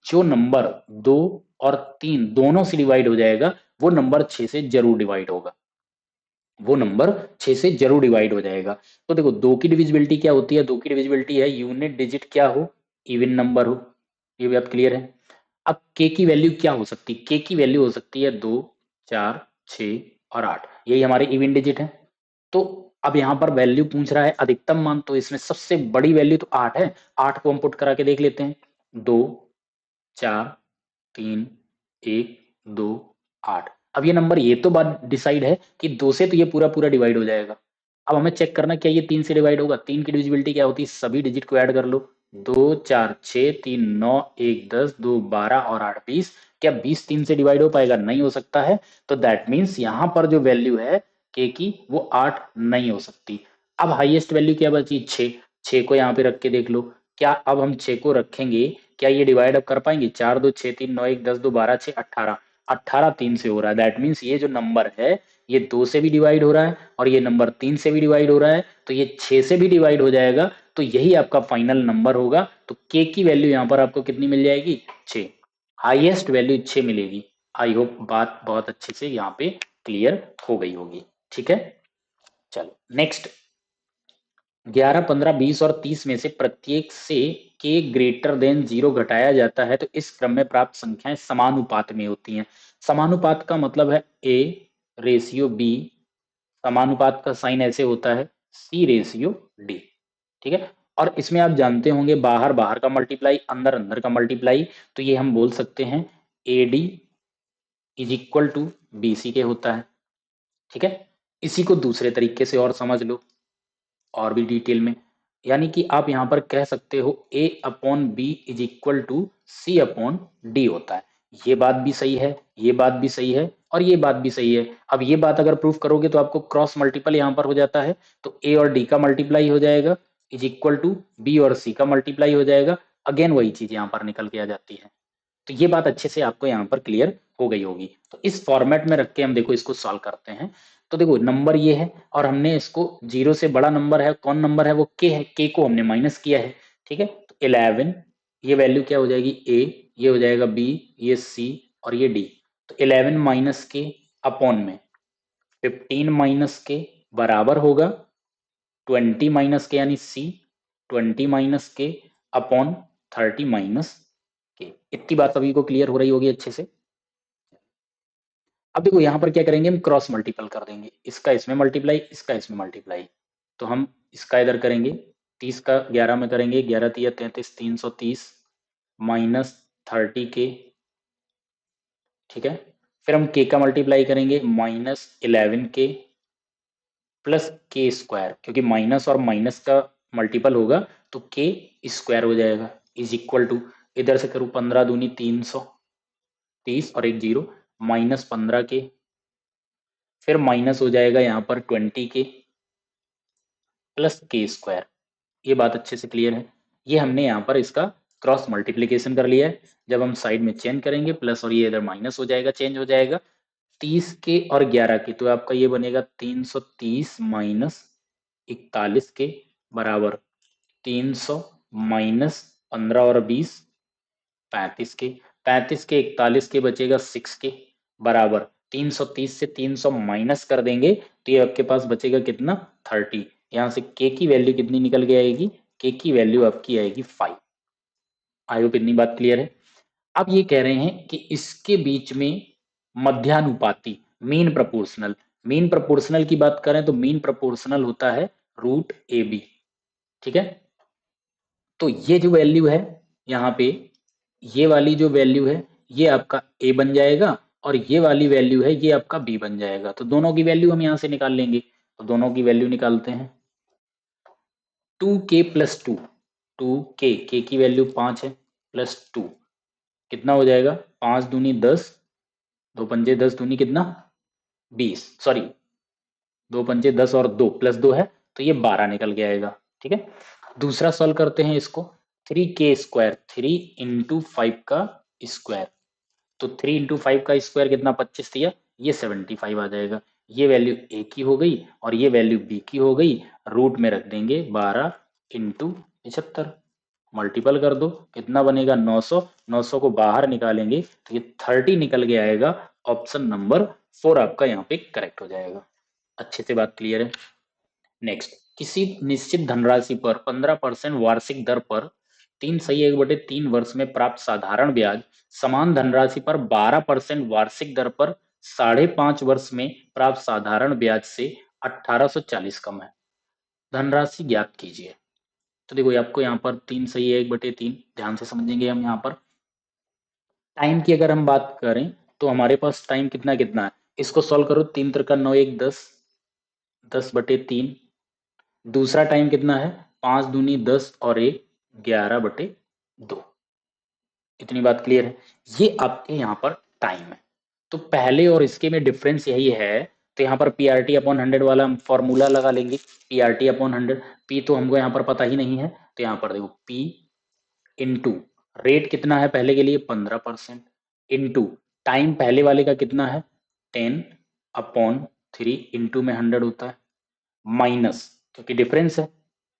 जो नंबर 2 और 3 दोनों से डिवाइड हो जाएगा वो नंबर 6 से जरूर डिवाइड होगा, वो नंबर 6 से जरूर डिवाइड हो जाएगा। तो देखो 2 की डिविजिबिलिटी क्या होती है, 2 की डिविजिबिलिटी है यूनिट डिजिट क्या हो, इवन नंबर हो। ये बात क्लियर है। अब के की वैल्यू क्या हो सकती है, के की वैल्यू हो सकती है 2 4 6 और 8, यही हमारे इवन डिजिट है। तो अब यहाँ पर वैल्यू पूछ रहा है अधिकतम मान, तो इसमें सबसे बड़ी वैल्यू तो 8 है, 8 को हम पुट करा के देख लेते हैं, 2 4 3 1 2 8। अब ये नंबर, ये तो बात डिसाइड है कि 2 से तो ये पूरा पूरा डिवाइड हो जाएगा। अब हमें चेक करना क्या ये 3 से डिवाइड होगा, 3 की डिविजिबिलिटी क्या होती है, सभी डिजिट को ऐड कर लो, 2 4 6 3 9 1 10 2 12 और 8 20। क्या 20 3 से डिवाइड हो पाएगा, नहीं हो सकता है। तो दैट मीन्स यहाँ पर जो वैल्यू है के की वो 8 नहीं हो सकती। अब हाईएस्ट वैल्यू क्या बची, 6, 6 को यहाँ पे रख के देख लो। क्या अब हम 6 को रखेंगे, क्या ये डिवाइड अब कर पाएंगे, 4 2 6 3 9 1 10 2 12 6 18, 18 3 से हो रहा है। दैट मीन्स ये जो नंबर है ये 2 से भी डिवाइड हो रहा है और ये नंबर 3 से भी डिवाइड हो रहा है, तो ये 6 से भी डिवाइड हो जाएगा, तो यही आपका फाइनल नंबर होगा। तो के की वैल्यू यहाँ पर आपको कितनी मिल जाएगी, 6, हाईएस्ट वैल्यू 6 मिलेगी। आई होप बात बहुत अच्छे से यहाँ पे क्लियर हो गई होगी। ठीक है, चलो नेक्स्ट, 11 15 20 और 30 में से प्रत्येक से के ग्रेटर देन 0 घटाया जाता है तो इस क्रम में प्राप्त संख्याएं समानुपात में होती हैं। समानुपात का मतलब है ए रेशियो बी, समानुपात का साइन ऐसे होता है सी रेशियो डी। ठीक है, और इसमें आप जानते होंगे बाहर बाहर का मल्टीप्लाई, अंदर अंदर का मल्टीप्लाई, तो ये हम बोल सकते हैं a d is equal to b c के होता है। ठीक है, इसी को दूसरे तरीके से और समझ लो, और भी डिटेल में, यानी कि आप यहाँ पर कह सकते हो A upon B is equal to C upon D होता है। ये बात भी सही है, ये बात भी सही है और ये बात भी सही है। अब ये बात अगर प्रूफ करोगे तो आपको क्रॉस मल्टीपल यहाँ पर हो जाता है, तो ए और डी का मल्टीप्लाई हो जाएगा इज इक्वल टू बी और सी का मल्टीप्लाई हो जाएगा। अगेन वही चीज यहाँ पर निकल के आ जाती है। तो ये बात अच्छे से आपको यहाँ पर क्लियर हो गई होगी। तो इस फॉर्मेट में रख के हम देखो इसको सॉल्व करते हैं। तो देखो नंबर ये है और हमने इसको 0 से बड़ा नंबर है, कौन नंबर है, वो के है, के को हमने माइनस किया है। ठीक है, तो 11, ये वैल्यू क्या हो जाएगी ए, ये हो जाएगा बी, ये सी और ये डी। तो 11 माइनस के अपॉन में 15 माइनस के बराबर होगा 20 माइनस के यानी सी, 20 माइनस के अपॉन 30 माइनस के। इतनी बात सभी को क्लियर हो रही होगी अच्छे से। अब देखो यहाँ पर क्या करेंगे, हम क्रॉस मल्टीपल कर देंगे, इसका इसमें मल्टीप्लाई, इसका इसमें मल्टीप्लाई। तो हम इसका इधर करेंगे, 30 का 11 में करेंगे, 11 तिया 33, 330 माइनस 30 के। ठीक है, फिर हम के का मल्टीप्लाई करेंगे, -11 के प्लस के स्क्वायर, क्योंकि माइनस और माइनस का मल्टीपल होगा तो के स्क्वायर हो जाएगा इज इक्वल टू, इधर से करूँ 15 दूनी 330 और एक जीरो, -15 के, फिर माइनस हो जाएगा यहाँ पर 20 के प्लस के स्क्वायर। ये बात अच्छे से क्लियर है। ये हमने यहाँ पर इसका क्रॉस मल्टीप्लीकेशन कर लिया है। जब हम साइड में चेंज करेंगे प्लस और ये इधर माइनस हो जाएगा, चेंज हो जाएगा 30 के और 11 के, तो आपका ये बनेगा 330 माइनस 41 के बराबर 300 माइनस 15 और 20 35 के, 35 के 41 के बचेगा 6 के बराबर 330 से 300 माइनस कर देंगे तो ये आपके पास बचेगा कितना 30। यहाँ से के की वैल्यू कितनी निकल के आएगी, के की वैल्यू आपकी आएगी 5। आई होप इतनी बात क्लियर है। अब ये कह रहे हैं कि इसके बीच में मध्यानुपाती मीन प्रोपोर्शनल, मीन प्रोपोर्शनल की बात करें तो मीन प्रोपोर्शनल होता है रूट ए बी। ठीक है, तो ये जो वैल्यू है यहाँ पे, ये वाली जो वैल्यू है ये आपका ए बन जाएगा और ये वाली वैल्यू है ये आपका बी बन जाएगा। तो दोनों की वैल्यू हम यहाँ से निकाल लेंगे, तो दोनों की वैल्यू निकालते हैं। 2k प्लस 2, 2k की वैल्यू 5 है, प्लस 2 कितना हो जाएगा, 5 दूनी 10, दो पंजे 10 दूनी कितना 20, सॉरी 2 पंजे 10 और 2 प्लस 2 है तो ये 12 निकल के आएगा। ठीक है, दूसरा सॉल्व करते हैं इसको। 3k स्क्वायर, 3 इंटू 5 का स्क्वायर, तो 3 इंटू 5 का स्क्वायर कितना 25 दिया, ये 75 आ जाएगा। ये वैल्यू ए की हो गई और ये वैल्यू बी की हो गई। रूट में रख देंगे 12 इंटू 75, मल्टीपल कर दो कितना बनेगा 900, 900 को बाहर निकालेंगे तो ये 30 निकल के आएगा। ऑप्शन नंबर 4 आपका यहाँ पे करेक्ट हो जाएगा। अच्छे से बात क्लियर है। नेक्स्ट, किसी निश्चित धनराशि पर 15% वार्षिक दर पर 3/1/3 वर्ष में प्राप्त साधारण ब्याज समान धनराशि पर 12% वार्षिक दर पर 5.5 वर्ष में प्राप्त साधारण ब्याज से 1840 कम है। धनराशि ज्ञात कीजिए। तो देखो आपको यहाँ पर 3/1/3 ध्यान से समझेंगे हम। यहाँ पर टाइम की अगर हम बात करें तो हमारे पास टाइम कितना कितना है, इसको सॉल्व करो। 3 त्रिका 9 1 10, 10/3। दूसरा टाइम कितना है, 5 दूनी 10 और 1 11/2। इतनी बात क्लियर है। ये आपके यहाँ पर टाइम है। तो पहले और इसके में डिफरेंस यही है। तो यहाँ पर पीआरटी अपॉन 100 वाला हम फॉर्मूला लगा लेंगे। पीआरटी अपॉन 100, पी तो हमको यहाँ पर पता ही नहीं है, तो यहाँ पर देखो पी इंटू रेट कितना है पहले के लिए 15%, इंटू टाइम पहले वाले का कितना है 10/3, इंटू में 100 होता है, माइनस क्योंकि डिफरेंस है।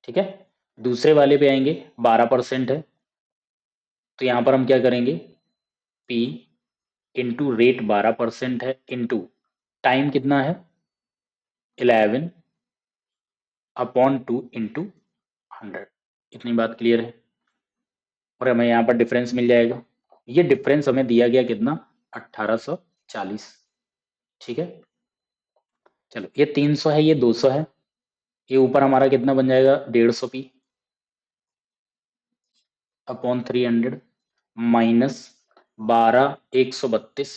ठीक है, दूसरे वाले पे आएंगे 12% है, तो यहां पर हम क्या करेंगे, P इंटू रेट 12% है, इंटू टाइम कितना है 11/2 इंटू 100। इतनी बात क्लियर है। और हमें यहाँ पर डिफरेंस मिल जाएगा। ये डिफरेंस हमें दिया गया कितना 1840। ठीक है, चलो ये 300 है, ये 200 है, ये ऊपर हमारा कितना बन जाएगा 150 P upon 300, minus 12/132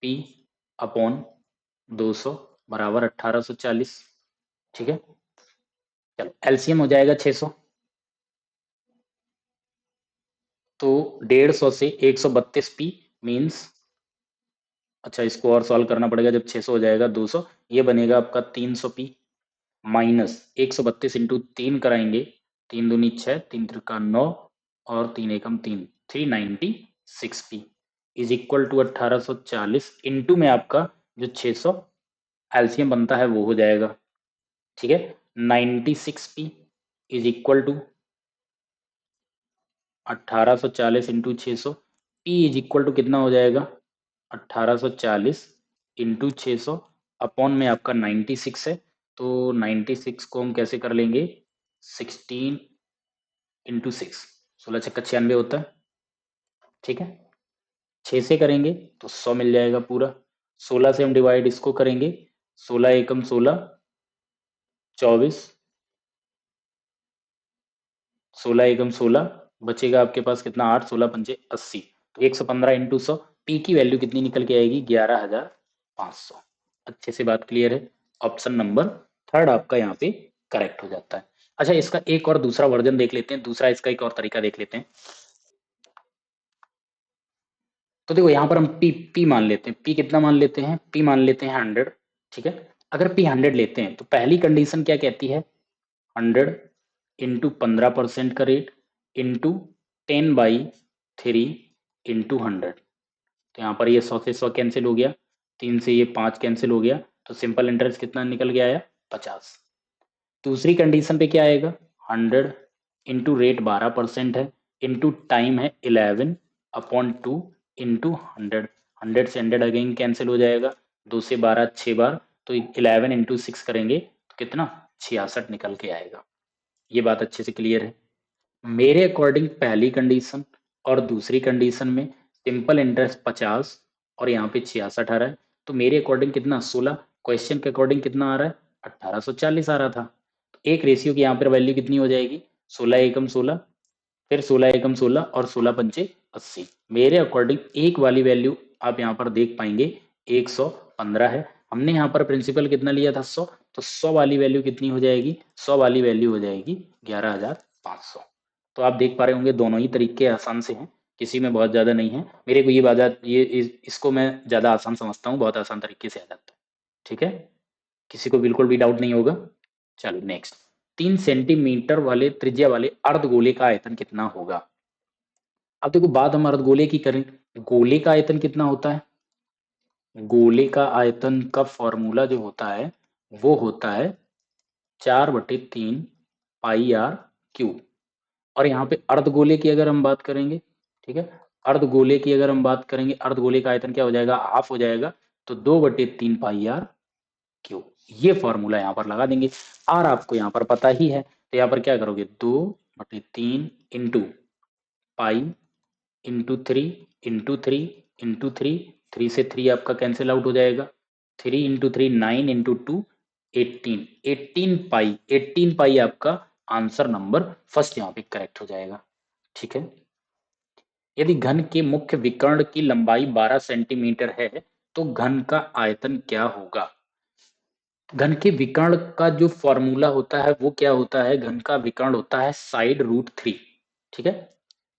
P upon 200 बराबर 1840। ठीक है, चलो एलसीएम हो जाएगा 600, तो 150 से 132 पी मीन्स, अच्छा इसको और सॉल्व करना पड़ेगा, जब 600 हो जाएगा 200, ये बनेगा आपका 300 पी, माइनस 132 इंटू 3 कराएंगे, 3 दूनी 6, 3 त्रिका 9 और 3 एकम 3, 396 p is equal to 1840 into में आपका जो 600 एलसीएम बनता है वो हो जाएगा। ठीक है, 96 p is equal to 1840 into 600, p is equal to कितना हो जाएगा 1840 इंटू 600 अपॉन में आपका 96 है, तो 96 को हम कैसे कर लेंगे 16 इंटू 6, 16×6 = 96 होता है। ठीक है, 6 से करेंगे तो 100 मिल जाएगा पूरा, 16 से हम डिवाइड इसको करेंगे, 16 एकम 16, 24, 16 एकम 16, बचेगा आपके पास कितना 8, 16×5 = 80, तो 115 इंटू 100, पी की वैल्यू कितनी निकल के आएगी 11,500। अच्छे से बात क्लियर है। ऑप्शन नंबर 3 आपका यहाँ पे करेक्ट हो जाता है। अच्छा इसका एक और दूसरा वर्जन देख लेते हैं, दूसरा इसका एक और तरीका देख लेते हैं। तो देखो यहाँ पर हम पी मान लेते हैं, पी कितना मान लेते हैं, पी मान लेते हैं 100। ठीक है, अगर पी 100 लेते हैं तो पहली कंडीशन क्या कहती है 100 इंटू 15% का रेट इंटू 10/3 इंटू 100। तो यहाँ पर ये 100 से 100 कैंसिल हो गया, 3 से ये 5 कैंसिल हो गया, तो सिंपल इंटरेस्ट कितना निकल के आया 50। दूसरी कंडीशन पे क्या आएगा 100 इंटू रेट 12% है, इंटू टाइम है 11/2 इंटू 100, 100 से 100 अगेन कैंसिल हो जाएगा, 2 से 12 6 बार, तो 11 इंटू 6 करेंगे तो कितना 66 निकल के आएगा। ये बात अच्छे से क्लियर है। मेरे अकॉर्डिंग पहली कंडीशन और दूसरी कंडीशन में सिंपल इंटरेस्ट 50 और यहाँ पे 66 आ रहा है, तो मेरे अकॉर्डिंग कितना 16, क्वेश्चन के अकॉर्डिंग कितना आ रहा है 1840 आ रहा था। तो एक रेशियो की यहाँ पर वैल्यू कितनी हो जाएगी 16 एकम 16, फिर 16 एकम 16 और 16 पंचे 80। मेरे अकॉर्डिंग एक वाली वैल्यू आप यहाँ पर देख पाएंगे 115 है। हमने यहाँ पर प्रिंसिपल कितना लिया था 100, तो 100 वाली वैल्यू कितनी हो जाएगी 100 वाली वैल्यू हो जाएगी 11,500। तो आप देख पा रहे होंगे दोनों ही तरीके आसान से हैं, किसी में बहुत ज़्यादा नहीं है। मेरे को ये बात इसको मैं ज़्यादा आसान समझता हूँ, बहुत आसान तरीके से आ जाता है। ठीक है, किसी को बिल्कुल भी डाउट नहीं होगा। चलो नेक्स्ट, 3 सेंटीमीटर वाले त्रिज्या वाले अर्धगोले का आयतन कितना होगा। अब देखो बात हम अर्धगोले की करें, गोले का आयतन कितना होता है, गोले का आयतन का फॉर्मूला जो होता है वो होता है 4/3 पाई आर क्यूब। और यहाँ पे अर्धगोले की अगर हम बात करेंगे, ठीक है, अर्धगोले की अगर हम बात करेंगे, अर्धगोले का आयतन क्या हो जाएगा हाफ हो जाएगा, तो 2/3 पाई आर क्यूब। ये फॉर्मूला यहाँ पर लगा देंगे। आर आपको यहाँ पर पता ही है, तो यहाँ पर क्या करोगे 2/3 into pi into 3 into 3 into 3, 3 से 3 आपका कैंसिल आउट हो जाएगा, 3 इंटू 3 9 इंटू 2 18, 18 पाई आपका आंसर नंबर फर्स्ट यहाँ पे करेक्ट हो जाएगा। ठीक है, यदि घन के मुख्य विकर्ण की लंबाई 12 सेंटीमीटर है तो घन का आयतन क्या होगा। घन के विकर्ण का जो फॉर्मूला होता है वो क्या होता है, घन का विकर्ण होता है साइड रूट 3। ठीक है,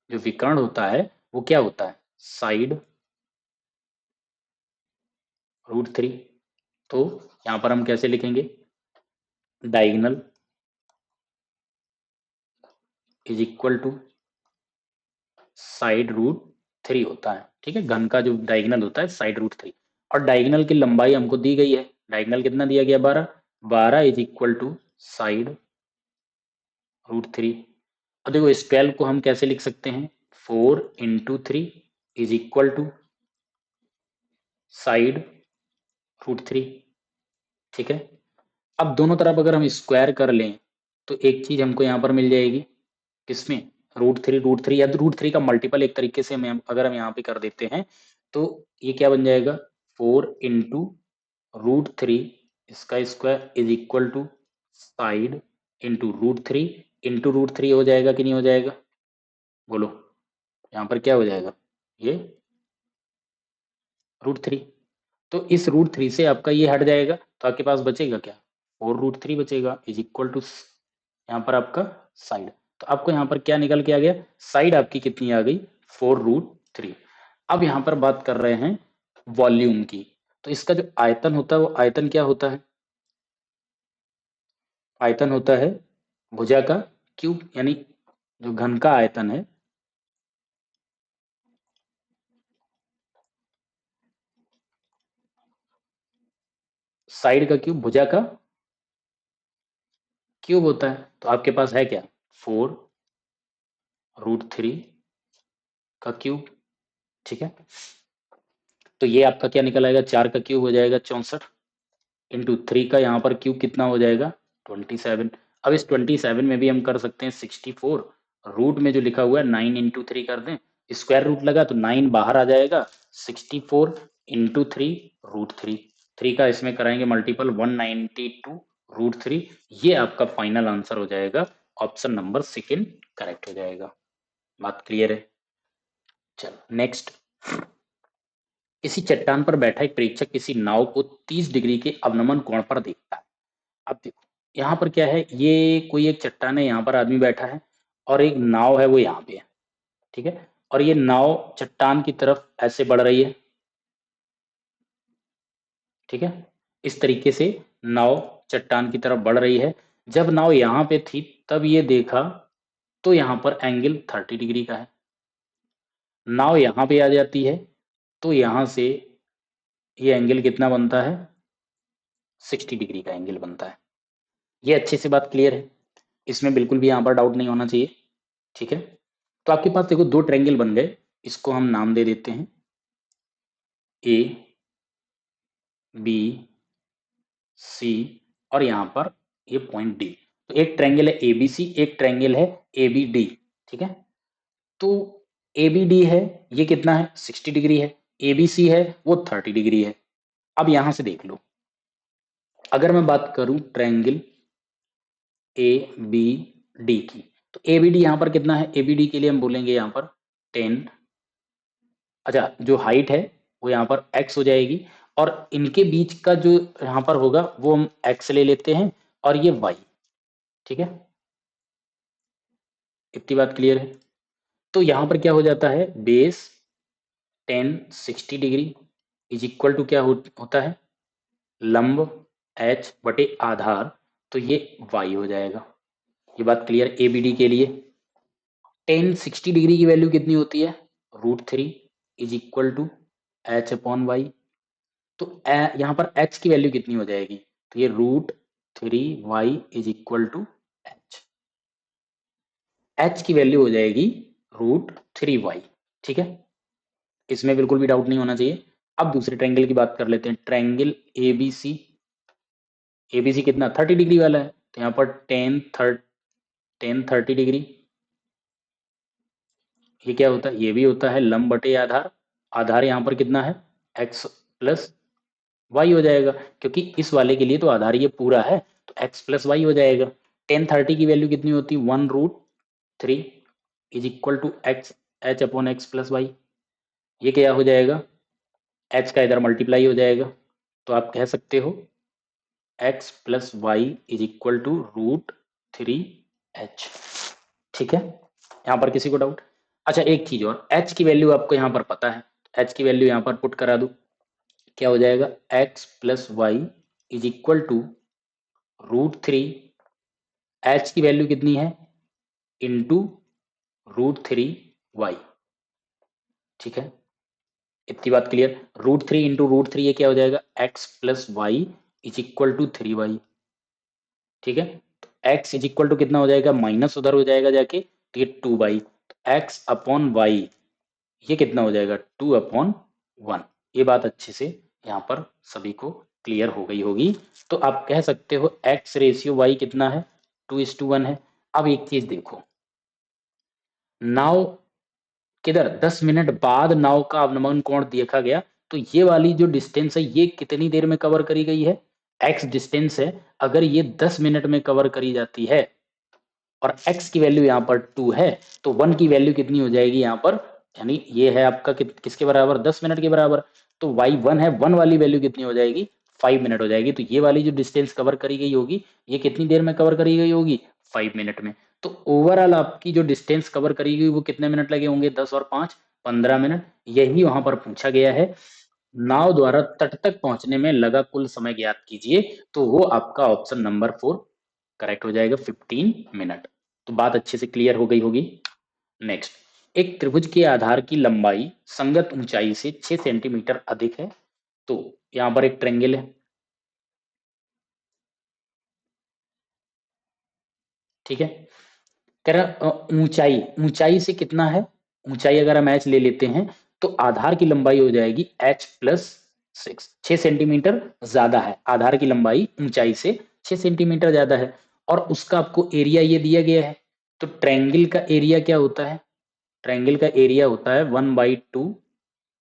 जो विकर्ण होता है वो क्या होता है साइड रूट 3। तो यहां पर हम कैसे लिखेंगे, diagonal is equal to side root 3 होता है। ठीक है, घन का जो डायगोनल होता है साइड रूट 3, और डायगोनल की लंबाई हमको दी गई है, डायगोनल कितना दिया गया 12, 12 is equal to side root 3। अब देखो स्क्वायर को हम कैसे लिख सकते हैं, 4 into 3 is equal to side root 3। ठीक है, अब दोनों तरफ अगर हम स्क्वायर कर लें तो एक चीज हमको यहाँ पर मिल जाएगी, किसमें रूट थ्री या रूट 3 का मल्टीपल एक तरीके से हम अगर हम यहाँ पे कर देते हैं तो ये क्या बन जाएगा 4 इंटू रूट 3 इसका square is equal to side into root three हो जाएगा कि नहीं हो जाएगा, बोलो यहाँ पर क्या हो जाएगा ये रूट 3। तो इस रूट 3 से आपका ये हट जाएगा तो आपके पास बचेगा क्या 4 रूट 3 बचेगा इज इक्वल टू यहाँ पर आपका साइड। तो आपको यहाँ पर क्या निकल के आ गया, साइड आपकी कितनी आ गई 4 रूट 3। अब यहाँ पर बात कर रहे हैं वॉल्यूम की, तो इसका जो आयतन होता है वो आयतन क्या होता है, आयतन होता है भुजा का क्यूब, यानी जो घन का आयतन है साइड का क्यूब भुजा का क्यूब होता है। तो आपके पास है क्या 4 रूट 3 का क्यूब। ठीक है, तो ये आपका क्या निकल आएगा 4 का क्यूब हो जाएगा 64 इंटू 3 का यहाँ पर क्यूब कितना हो जाएगा 27। अब इस 27 में भी हम कर सकते हैं 64, रूट में जो लिखा हुआ है 9 इंटू 3 कर दें, स्क्वायर रूट लगा तो 9 बाहर आ जाएगा, 64 इंटू 3 रूट 3, 3 का इसमें कराएंगे मल्टीपल 192 रूट 3। ये आपका फाइनल आंसर हो जाएगा, ऑप्शन नंबर सेकेंड करेक्ट हो जाएगा। बात क्लियर है। चलो नेक्स्ट, किसी चट्टान पर बैठा एक प्रेक्षक किसी नाव को 30 डिग्री के अवनमन कोण पर देखता है। अब देखो यहाँ पर क्या है, ये कोई एक चट्टान है, यहाँ पर आदमी बैठा है और एक नाव है वो यहाँ पे है। ठीक है, और ये नाव चट्टान की तरफ ऐसे बढ़ रही है। ठीक है, इस तरीके से नाव चट्टान की तरफ बढ़ रही है। जब नाव यहाँ पे थी तब ये देखा तो यहाँ पर एंगल 30 डिग्री का है। नाव यहाँ पे आ जाती है तो यहाँ से ये एंगल कितना बनता है 60 डिग्री का एंगल बनता है। ये अच्छे से बात क्लियर है, इसमें बिल्कुल भी यहाँ पर डाउट नहीं होना चाहिए। ठीक है, तो आपके पास देखो दो ट्रायंगल बन गए, इसको हम नाम दे देते हैं ए बी सी और यहाँ पर ये पॉइंट डी। तो एक ट्रायंगल है एबीसी, एक ट्रायंगल है एबीडी, ठीक है। तो एबीडी है ये कितना है 60 डिग्री है, एबीसी है वो 30 डिग्री है। अब यहां से देख लो, अगर मैं बात करूं ट्रायंगल ए बी डी की, तो एबीडी यहां पर कितना है, एबीडी के लिए हम बोलेंगे यहां पर 10, अच्छा जो हाइट है वो यहाँ पर x हो जाएगी, और इनके बीच का जो यहाँ पर होगा वो हम x ले लेते हैं और ये y, ठीक है। इतनी बात क्लियर है। तो यहाँ पर क्या हो जाता है, base 10 60 degree is equal to क्या होता है, लंब h बटे आधार, तो ये y हो जाएगा। ये बात क्लियर एबीडी के लिए। 10 60 डिग्री की वैल्यू कितनी होती है, √3 is equal to h upon y. तो यहाँ पर x की वैल्यू कितनी हो जाएगी, तो ये √3y is equal to h, h की वैल्यू हो जाएगी √3y, ठीक है। इसमें बिल्कुल भी डाउट नहीं होना चाहिए। अब दूसरे ट्रायंगल की बात कर लेते हैं, ट्रायंगल एबीसी, एबीसी कितना 30 डिग्री वाला है, तो यहाँ पर 10 30 डिग्री, ये क्या होता है, ये भी होता है लंब बटे आधार, आधार यहाँ पर कितना है x प्लस वाई हो जाएगा, क्योंकि इस वाले के लिए तो आधार ये पूरा है, तो x प्लस वाई हो जाएगा। 10 30 की वैल्यू कितनी होती है, 1√3 is equal to x h upon x plus y. ये क्या हो जाएगा, h का इधर मल्टीप्लाई हो जाएगा, तो आप कह सकते हो x plus y is equal to √3h, ठीक है। यहाँ पर किसी को डाउट? अच्छा एक चीज और, h की वैल्यू आपको यहाँ पर पता है, h की वैल्यू यहाँ पर पुट करा दो, क्या हो जाएगा, x plus y is equal to √3, h की वैल्यू कितनी है, इंटू √3y, ठीक है। इतनी बात क्लियर, √3 इंटू √3 ये क्या हो जाएगा, x plus y is equal to 3y, ठीक है। तो x इज इक्वल टू कितना हो जाएगा, माइनस उधर हो जाएगा जाके, तो ये 2y, तो x अपॉन वाई ये कितना हो जाएगा, 2/1। ये बात अच्छे से यहाँ पर सभी को क्लियर हो गई होगी। तो आप कह सकते हो x रेशियो y कितना है, 2:1 है। अब एक चीज देखो, नाव किधर 10 मिनट बाद नाव का अवनमन कोण देखा गया, तो ये वाली जो डिस्टेंस है ये कितनी देर में कवर करी गई है, x डिस्टेंस है, अगर ये 10 मिनट में कवर करी जाती है और x की वैल्यू यहाँ पर 2 है, तो 1 की वैल्यू कितनी हो जाएगी यहाँ पर, यानी ये है आपका किसके बराबर, 10 मिनट के बराबर। तो y 1 है, 1 वाली वैल्यू कितनी हो जाएगी, 5 मिनट हो जाएगी। तो ये वाली जो डिस्टेंस कवर करी गई होगी ये कितनी देर में कवर करी गई होगी, 5 मिनट में। तो ओवरऑल आपकी जो डिस्टेंस कवर करी गई वो कितने मिनट लगे होंगे, 10 और 5 15 मिनट। यही वहां पर पूछा गया है, नाव द्वारा तट तक पहुंचने में लगा कुल समय ज्ञात कीजिए, तो वो आपका ऑप्शन नंबर 4 करेक्ट हो जाएगा, 15 मिनट। तो बात अच्छे से क्लियर हो गई होगी। नेक्स्ट, एक त्रिभुज के आधार की लंबाई संगत ऊंचाई से 6 सेंटीमीटर अधिक है। तो यहां पर एक ट्रायंगल है, ठीक है। कह रहा ऊंचाई, ऊंचाई से कितना है, ऊंचाई अगर हम h ले लेते हैं तो आधार की लंबाई हो जाएगी h प्लस 6 सेंटीमीटर ज्यादा है, आधार की लंबाई ऊंचाई से 6 सेंटीमीटर ज्यादा है, और उसका आपको एरिया ये दिया गया है। तो ट्रायंगल का एरिया क्या होता है, ट्रायंगल का एरिया होता है 1/2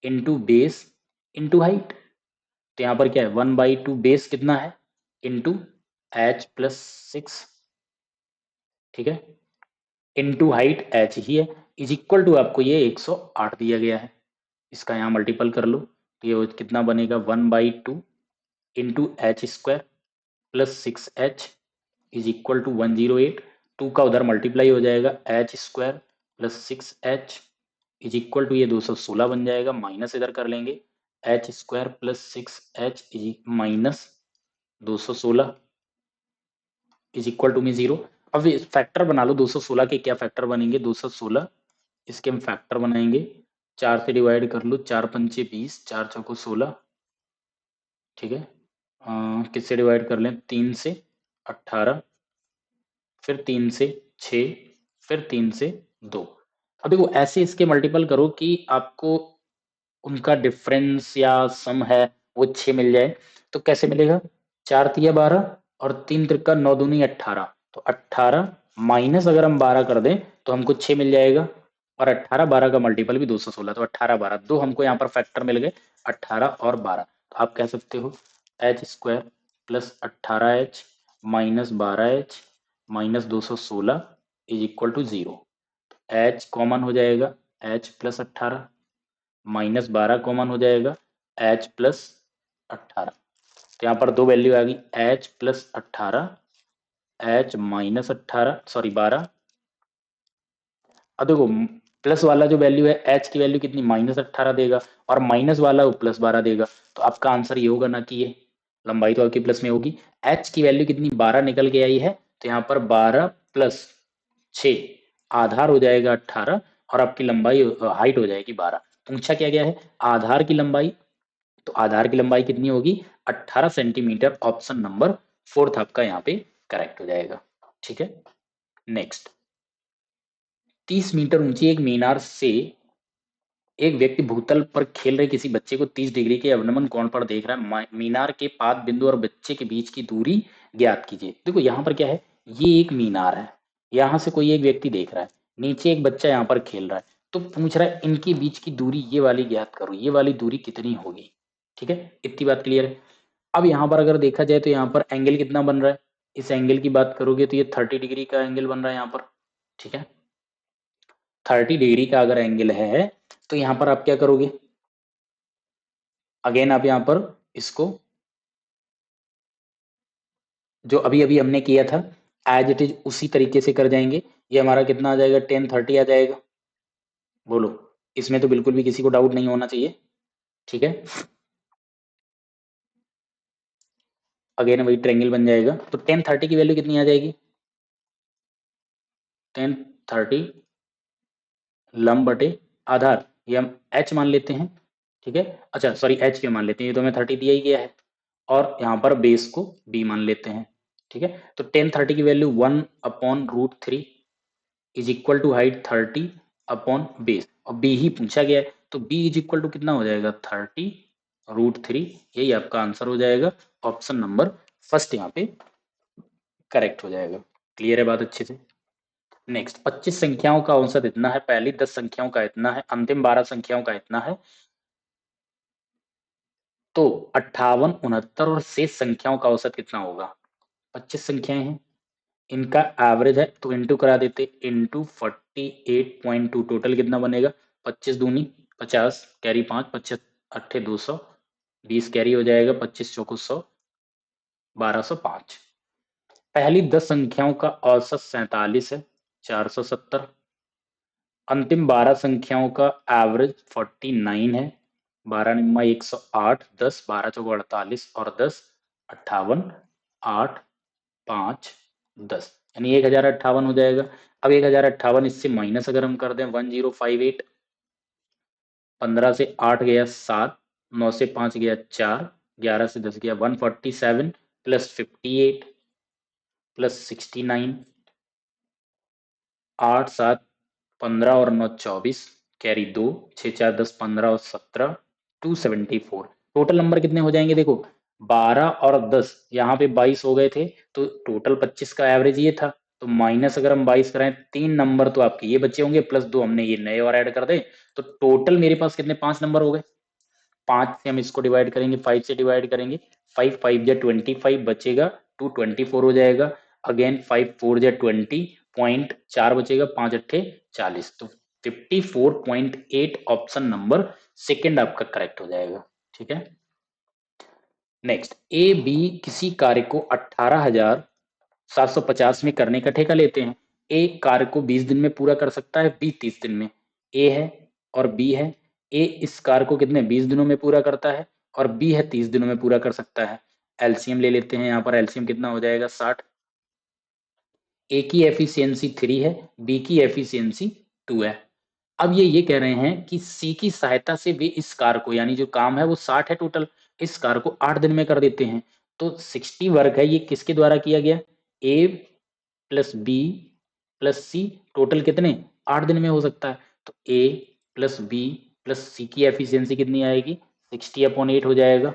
इंटू बेस इंटू हाइट। तो यहाँ पर क्या है, 1/2 बेस कितना है, इंटू h प्लस 6, ठीक है, इनटू हाइट h ही है, इज इक्वल टू आपको ये 108 दिया गया है, इसका यहाँ मल्टीपल कर लो, तो ये कितना बनेगा, 1/2 into h square plus 6h is equal to 108। 2 का उधर मल्टीप्लाई हो जाएगा, h square plus 6h is equal to ये 216 बन जाएगा, माइनस इधर कर लेंगे, h square plus 6h is minus 216 is equal to में 0। अब फैक्टर बना लो, 216 के क्या फैक्टर बनेंगे, 216 इसके हम फैक्टर बनाएंगे, 4 से डिवाइड कर लो, 4 पंचे 20, 4 चौको 16, ठीक है। किससे डिवाइड कर लें, 3 से 18, फिर 3 से 6, फिर 3 से 2। अब देखो ऐसे इसके मल्टीपल करो कि आपको उनका डिफरेंस या सम है वो 6 मिल जाए। तो कैसे मिलेगा, 4 तिया 12 और 3 त्रिका 9 दूनी 18, तो 18 माइनस अगर हम 12 कर दें तो हमको 6 मिल जाएगा, और 18 12 का मल्टीपल भी 216, तो 18 12 दो हमको यहाँ पर फैक्टर मिल गए, 18 और 12। तो आप कह सकते हो h square plus 18h minus 12h minus 216 is equal to 0। H common हो जाएगा, एच प्लस 18 माइनस 12 कॉमन हो जाएगा, एच प्लस 18। तो यहाँ पर दो वैल्यू आ गई, H plus 18 H minus 18 sorry 12। अब देखो प्लस वाला जो वैल्यू है एच की वैल्यू कितनी -18 देगा, और माइनस वाला वो +12 देगा। तो आपका आंसर ये होगा ना कि ये लंबाई तो आपकी प्लस में होगी। एच की वैल्यू कितनी 12 निकल के आई है, तो यहाँ पर 12 प्लस 6 आधार हो जाएगा 18, और आपकी लंबाई हाइट हो जाएगी 12। पूछा क्या गया है आधार की लंबाई, तो आधार की लंबाई कितनी होगी 18 सेंटीमीटर। ऑप्शन नंबर 4 आपका यहाँ पे करेक्ट हो जाएगा। ठीक है, नेक्स्ट 30 मीटर ऊंची एक मीनार से एक व्यक्ति भूतल पर खेल रहे किसी बच्चे को 30 डिग्री के अवनमन कोण पर देख रहा है। मीनार के पाद बिंदु और बच्चे के बीच की दूरी ज्ञात कीजिए। देखो यहाँ पर क्या है, ये एक मीनार है, यहाँ से कोई एक व्यक्ति देख रहा है, नीचे एक बच्चा यहाँ पर खेल रहा है, तो पूछ रहा है इनके बीच की दूरी ये वाली ज्ञात करो, ये वाली दूरी कितनी होगी। ठीक है, इतनी बात क्लियर है। अब यहाँ पर अगर देखा जाए तो यहाँ पर एंगल कितना बन रहा है, इस एंगल की बात करोगे तो ये 30 डिग्री का एंगल बन रहा है यहाँ पर। ठीक है, 30 डिग्री का अगर एंगल है तो यहाँ पर आप क्या करोगे, अगेन आप यहाँ पर इसको जो अभी अभी हमने किया था एज इट इज उसी तरीके से कर जाएंगे। ये हमारा कितना आ जाएगा 1030 आ जाएगा। बोलो, इसमें तो बिल्कुल भी किसी को डाउट नहीं होना चाहिए। ठीक है, अगेन वही ट्रायंगल बन जाएगा। तो 1030 की वैल्यू कितनी आ जाएगी, 1030 लंब बटे आधार, ये हम h मान लेते हैं। ठीक है, अच्छा सॉरी h के मान लेते हैं, ये तो हमें 30 दिया ही गया है, और यहाँ पर बेस को b मान लेते हैं। ठीक है, तो 1030 की value 1/√3 is equal to height 30 upon base, और b ही पूछा गया है, तो b इज इक्वल टू कितना हो जाएगा 30√3। यही आपका आंसर हो जाएगा। ऑप्शन नंबर फर्स्ट यहाँ पे करेक्ट हो जाएगा। क्लियर है बात अच्छे से। नेक्स्ट 25 संख्याओं का औसत इतना है, पहली 10 संख्याओं का इतना है, अंतिम 12 संख्याओं का इतना है, तो 58 69 और शेष संख्याओं का औसत कितना होगा। 25 संख्याएं हैं, इनका एवरेज है तो इंटू करा देते, इंटू 48.2 टोटल कितना बनेगा 25 दूनी 50 कैरी 5 25 अट्ठे 200 20 कैरी हो जाएगा 25 चौको 100 1205। पहली 10 संख्याओं का औसत 47 है 470। अंतिम 12 संख्याओं का एवरेज 49 है, 12 निम्मा 108 10 12 चौको 48 और 10 58 8 5 10 यानी 1058 हो जाएगा। अब 1058 इससे माइनस अगर हम कर दें 1058, 15 से 8 गया 7, 9 से 5 गया 4, 11 से 10 गया 147 प्लस 58 प्लस 69, 8 7 15 और 9 24 कैरी 2 6 4 10 15 और 17 274। टोटल नंबर कितने हो जाएंगे देखो 12 और 10 यहाँ पे 22 हो गए थे, तो टोटल 25 का एवरेज ये था, तो माइनस अगर हम 22 कराएं 3 नंबर तो आपके ये बचे होंगे, प्लस 2 हमने ये नए और ऐड कर दे, तो टोटल मेरे पास कितने 5 नंबर हो गए। 5 से हम इसको डिवाइड करेंगे, 5 से डिवाइड करेंगे, 5 5 जा 25 बचेगा, 2 24 हो जाएगा, अगेन 5 4 जा 20 पॉइंट 4 बचेगा, 5 अट्ठे 40, तो 54.8 ऑप्शन नंबर सेकंड आपका करेक्ट हो जाएगा। ठीक है, नेक्स्ट ए बी किसी कार्य को 18,750 में करने का ठेका लेते हैं। ए कार्य को 20 दिन में पूरा कर सकता है, बी 30 दिन में। ए है और बी है, ए इस कार्य को कितने 20 दिनों में पूरा करता है और बी है 30 दिनों में पूरा कर सकता है। एलसीएम ले लेते हैं, यहाँ पर एलसीएम कितना हो जाएगा 60। ए की एफिशिएंसी 3 है, बी की एफिशिएंसी 2 है। अब ये कह रहे हैं कि सी की सहायता से वे इस कार को, यानी जो काम है वो 60 है टोटल, इस कार को 8 दिन में कर देते हैं। तो 60 वर्क है, ये किसके द्वारा किया गया, ए प्लस बी प्लस सी, टोटल कितने 8 दिन में हो सकता है। तो ए प्लस बी प्लस सी की एफिशिएंसी कितनी आएगी 60/8 हो जाएगा।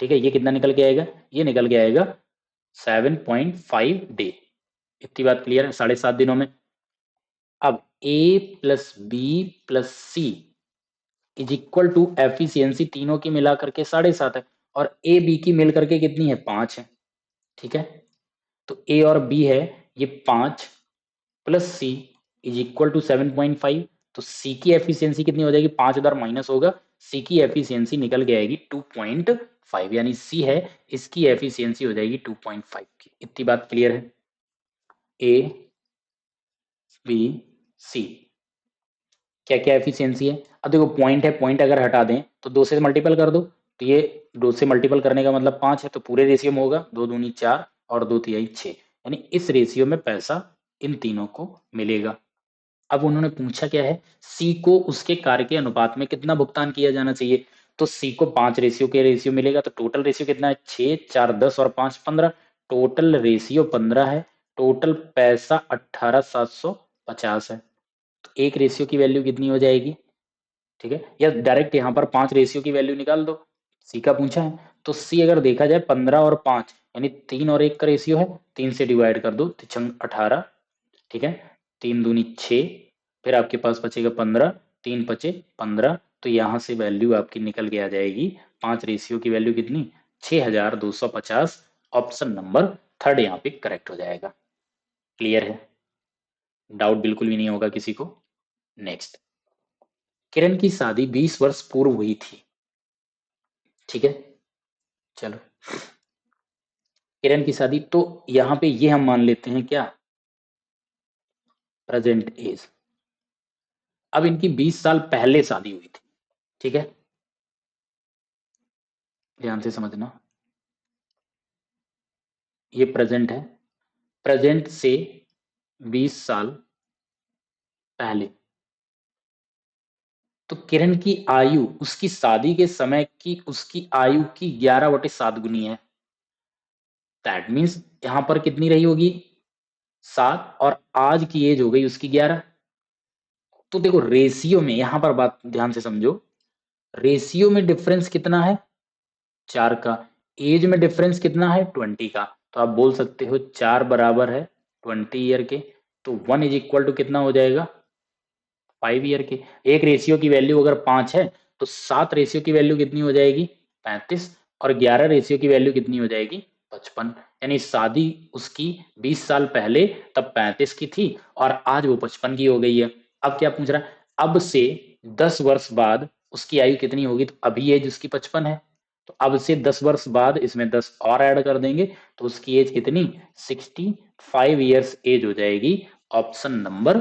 ठीक है, ये कितना निकल के आएगा, ये निकल के आएगा 7.5 डे। इतनी बात क्लियर है? 7.5 दिनों में। अब A plus B plus C is equal to efficiency तीनों की मिला करके 7.5 है, और ए बी की मिल करके कितनी है? 5 है। ठीक है, तो ए और बी है ये 5 plus C is equal to 7.5। तो सी की एफिशिएंसी कितनी हो जाएगी? 5 उधर माइनस होगा, सी की एफिशिएंसी निकल के आएगी 2.5, यानी सी है इसकी एफिशिएंसी हो जाएगी 2.5 की। इतनी बात क्लियर है? ए बी सी क्या क्या एफिशिएंसी है? अब देखो पॉइंट है, पॉइंट अगर हटा दें तो 2 से मल्टीपल कर दो, तो ये 2 से मल्टीपल करने का मतलब 5 है, तो पूरे रेशियो में होगा 2 दूनी 4 और 2 तिहाई 6, यानी इस रेशियो में पैसा इन तीनों को मिलेगा। अब उन्होंने पूछा क्या है? सी को उसके कार्य के अनुपात में कितना भुगतान किया जाना चाहिए? तो सी को 5 रेशियो के रेशियो मिलेगा, तो टोटल रेशियो कितना है? 6, 4, 10 और 5, 15। टोटल रेशियो 15 है, टोटल पैसा 18,750 है। तो एक रेशियो की वैल्यू कितनी हो जाएगी? ठीक है, या डायरेक्ट यहाँ पर 5 रेशियो की वैल्यू निकाल दो, सी का पूछा है। तो सी अगर देखा जाए 15 और 5 यानी 3 और 1 का रेशियो है, 3 से डिवाइड कर दो, 18। ठीक है, 3 दूनी 6, फिर आपके पास बचेगा 15, 3 बचे 15, तो यहाँ से वैल्यू आपकी निकल के आ जाएगी 5 रेशियो की वैल्यू कितनी? 6,250। ऑप्शन नंबर थर्ड यहाँ पे करेक्ट हो जाएगा। क्लियर है? डाउट बिल्कुल भी नहीं होगा किसी को। नेक्स्ट, किरण की शादी 20 वर्ष पूर्व हुई थी। ठीक है, चलो किरण की शादी, तो यहाँ पे ये हम मान लेते हैं क्या? Present age. अब इनकी 20 साल पहले शादी हुई थी। ठीक है, ध्यान से समझना, ये प्रेजेंट है, प्रेजेंट से 20 साल पहले। तो किरण की आयु उसकी शादी के समय की उसकी आयु की 11/7 गुनी है। दैट मीन्स यहां पर कितनी रही होगी? 7, और आज की एज हो गई उसकी 11। तो देखो रेशियो में, यहां पर बात ध्यान से समझो, रेशियो में डिफरेंस कितना है? 4 का। एज में डिफरेंस कितना है? 20 का। तो आप बोल सकते हो 4 बराबर है 20 ईयर के, तो 1 इज इक्वल टू कितना हो जाएगा? 5 ईयर के। एक रेशियो की वैल्यू अगर 5 है तो 7 रेशियो की वैल्यू कितनी हो जाएगी? 35, और 11 रेशियो की वैल्यू कितनी हो जाएगी? 55। यानी शादी उसकी 20 साल पहले तब 35 की थी, और आज वो 55 की हो गई है। अब क्या पूछ रहा है? अब से 10 वर्ष बाद उसकी आयु कितनी होगी? तो अभी एज उसकी 55 है, तो अब से 10 वर्ष बाद इसमें 10 और ऐड कर देंगे, तो उसकी एज कितनी? 65 ईयर्स एज हो जाएगी। ऑप्शन नंबर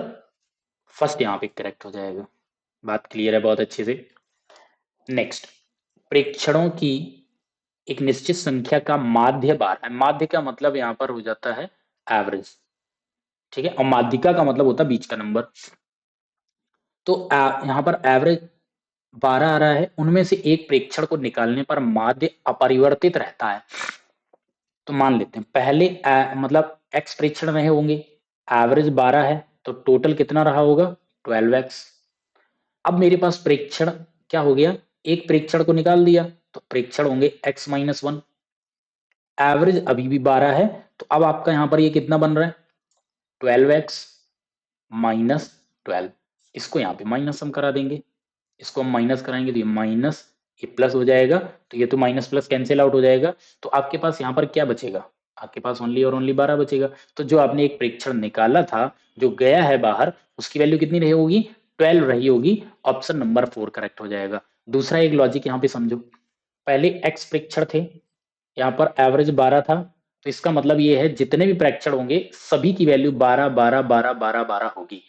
फर्स्ट यहाँ पे करेक्ट हो जाएगा। बात क्लियर है बहुत अच्छे से? नेक्स्ट, प्रेक्षणों की एक निश्चित संख्या का माध्य 12 है। माध्य का मतलब यहाँ पर हो जाता है एवरेज। ठीक है, और माध्यिका का मतलब होता है बीच का नंबर। तो यहाँ पर एवरेज 12 आ रहा है, उनमें से एक प्रेक्षण को निकालने पर माध्य अपरिवर्तित रहता है। तो मान लेते हैं पहले मतलब एक्स प्रेक्षण रहे होंगे, एवरेज 12 है, तो टोटल कितना रहा होगा? 12x। अब मेरे पास प्रेक्षण क्या हो गया? एक प्रेक्षण को निकाल दिया, तो प्रेक्षण होंगे x-1। एवरेज अभी भी 12 है, तो अब आपका यहां पर ये कितना बन रहा है? 12x minus 12। इसको यहाँ पे माइनस हम करा देंगे, इसको हम माइनस कराएंगे तो ये माइनस, ये प्लस हो जाएगा, तो ये तो माइनस प्लस कैंसिल आउट हो जाएगा। तो आपके पास यहाँ पर क्या बचेगा? आपके पास ओनली और ओनली 12 बचेगा। तो जो आपने एक प्रेक्षण निकाला था, जो गया है बाहर, उसकी वैल्यू कितनी रही होगी? 12 रही होगी। ऑप्शन नंबर 4 करेक्ट हो जाएगा। दूसरा एक लॉजिक यहाँ पे समझो, पहले एक्स प्रेक्षण थे, यहाँ पर एवरेज 12 था, तो इसका मतलब ये है जितने भी प्रेक्षण होंगे सभी की वैल्यू 12 12 12 12 12 होगी।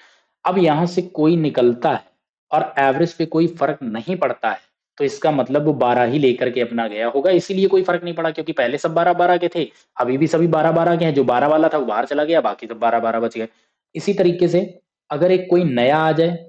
अब यहां से कोई निकलता है और एवरेज पे कोई फर्क नहीं पड़ता है, तो इसका मतलब वो 12 ही लेकर के अपना गया होगा, इसीलिए कोई फर्क नहीं पड़ा, क्योंकि पहले सब 12 12 के थे, अभी भी सभी 12 12 के हैं। जो 12 वाला था वो बाहर चला गया, बाकी सब 12 12 बच गए। इसी तरीके से अगर एक कोई नया आ जाए,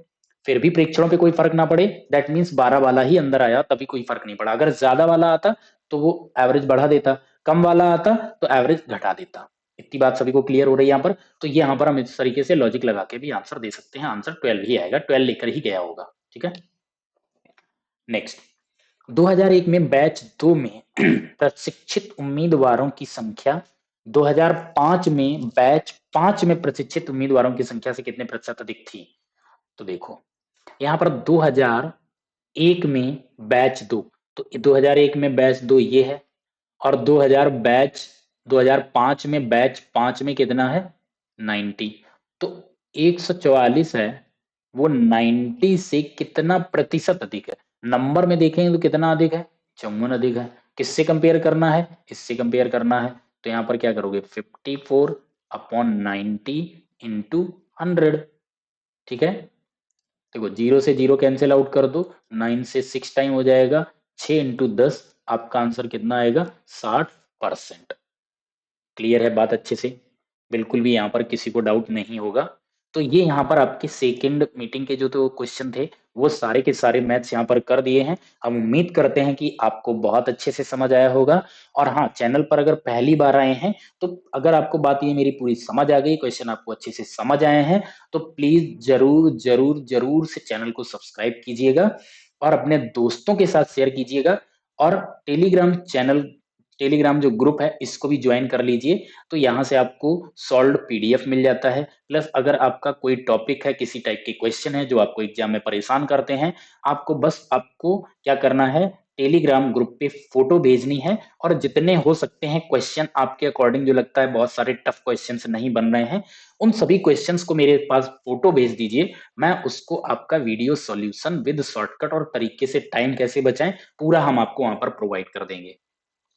फिर भी प्रेक्षणों पे कोई फर्क ना पड़े, दैट मीन्स 12 वाला ही अंदर आया, तभी कोई फर्क नहीं पड़ा। अगर ज्यादा वाला आता तो वो एवरेज बढ़ा देता, कम वाला आता तो एवरेज घटा देता। इतनी बात सभी को क्लियर हो रही है यहाँ पर? तो ये यहाँ पर हम इस तरीके से लॉजिक लगा के भी आंसर दे सकते हैं। आंसर 12 ही आएगा, 12 लेकर ही गया होगा। ठीक है, नेक्स्ट, 2001 में बैच 2 में प्रशिक्षित उम्मीदवारों की संख्या 2005 में बैच 5 में प्रशिक्षित उम्मीदवारों की संख्या से कितने प्रतिशत अधिक थी? तो देखो, यहाँ पर 2001 में बैच 2, तो 2001 में बैच 2 ये है, और 2005 में बैच 5 में कितना है? 90। तो 144 है, वो 90 से कितना प्रतिशत अधिक है? नंबर में देखेंगे तो कितना अधिक है? 54 अधिक है। किससे कंपेयर करना है? इससे कंपेयर करना है। तो यहाँ पर क्या करोगे? 54/90 इंटू 100। ठीक है, देखो 0 से 0 कैंसिल आउट कर दो, 9 से 6 टाइम हो जाएगा, 6 इंटू 10, आपका आंसर कितना आएगा? 60%। क्लियर है बात अच्छे से? बिल्कुल भी यहाँ पर किसी को डाउट नहीं होगा। तो ये यहाँ पर आपके सेकंड मीटिंग के जो तो क्वेश्चन थे, वो सारे के सारे मैथ्स यहाँ पर कर दिए हैं। हम उम्मीद करते हैं कि आपको बहुत अच्छे से समझ आया होगा। और हाँ, चैनल पर अगर पहली बार आए हैं, तो अगर आपको बात ये मेरी पूरी समझ आ गई, क्वेश्चन आपको अच्छे से समझ आए हैं, तो प्लीज जरूर जरूर जरूर से चैनल को सब्सक्राइब कीजिएगा और अपने दोस्तों के साथ शेयर कीजिएगा। और टेलीग्राम जो ग्रुप है, इसको भी ज्वाइन कर लीजिए। तो यहाँ से आपको सॉल्व्ड पीडीएफ मिल जाता है। प्लस अगर आपका कोई टॉपिक है, किसी टाइप के क्वेश्चन है जो आपको एग्जाम में परेशान करते हैं, आपको क्या करना है? टेलीग्राम ग्रुप पे फोटो भेजनी है, और जितने हो सकते हैं क्वेश्चन आपके अकॉर्डिंग, जो लगता है बहुत सारे टफ क्वेश्चंस नहीं बन रहे हैं, उन सभी क्वेश्चंस को मेरे पास फोटो भेज दीजिए। मैं उसको आपका वीडियो सॉल्यूशन विद शॉर्टकट और तरीके से टाइम कैसे बचाएं, पूरा हम आपको वहां पर प्रोवाइड कर देंगे।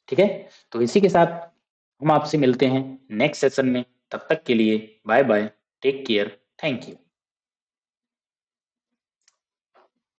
ठीक है, तो इसी के साथ हम आपसे मिलते हैं नेक्स्ट सेशन में। तब तक के लिए bye bye, take care, thank you.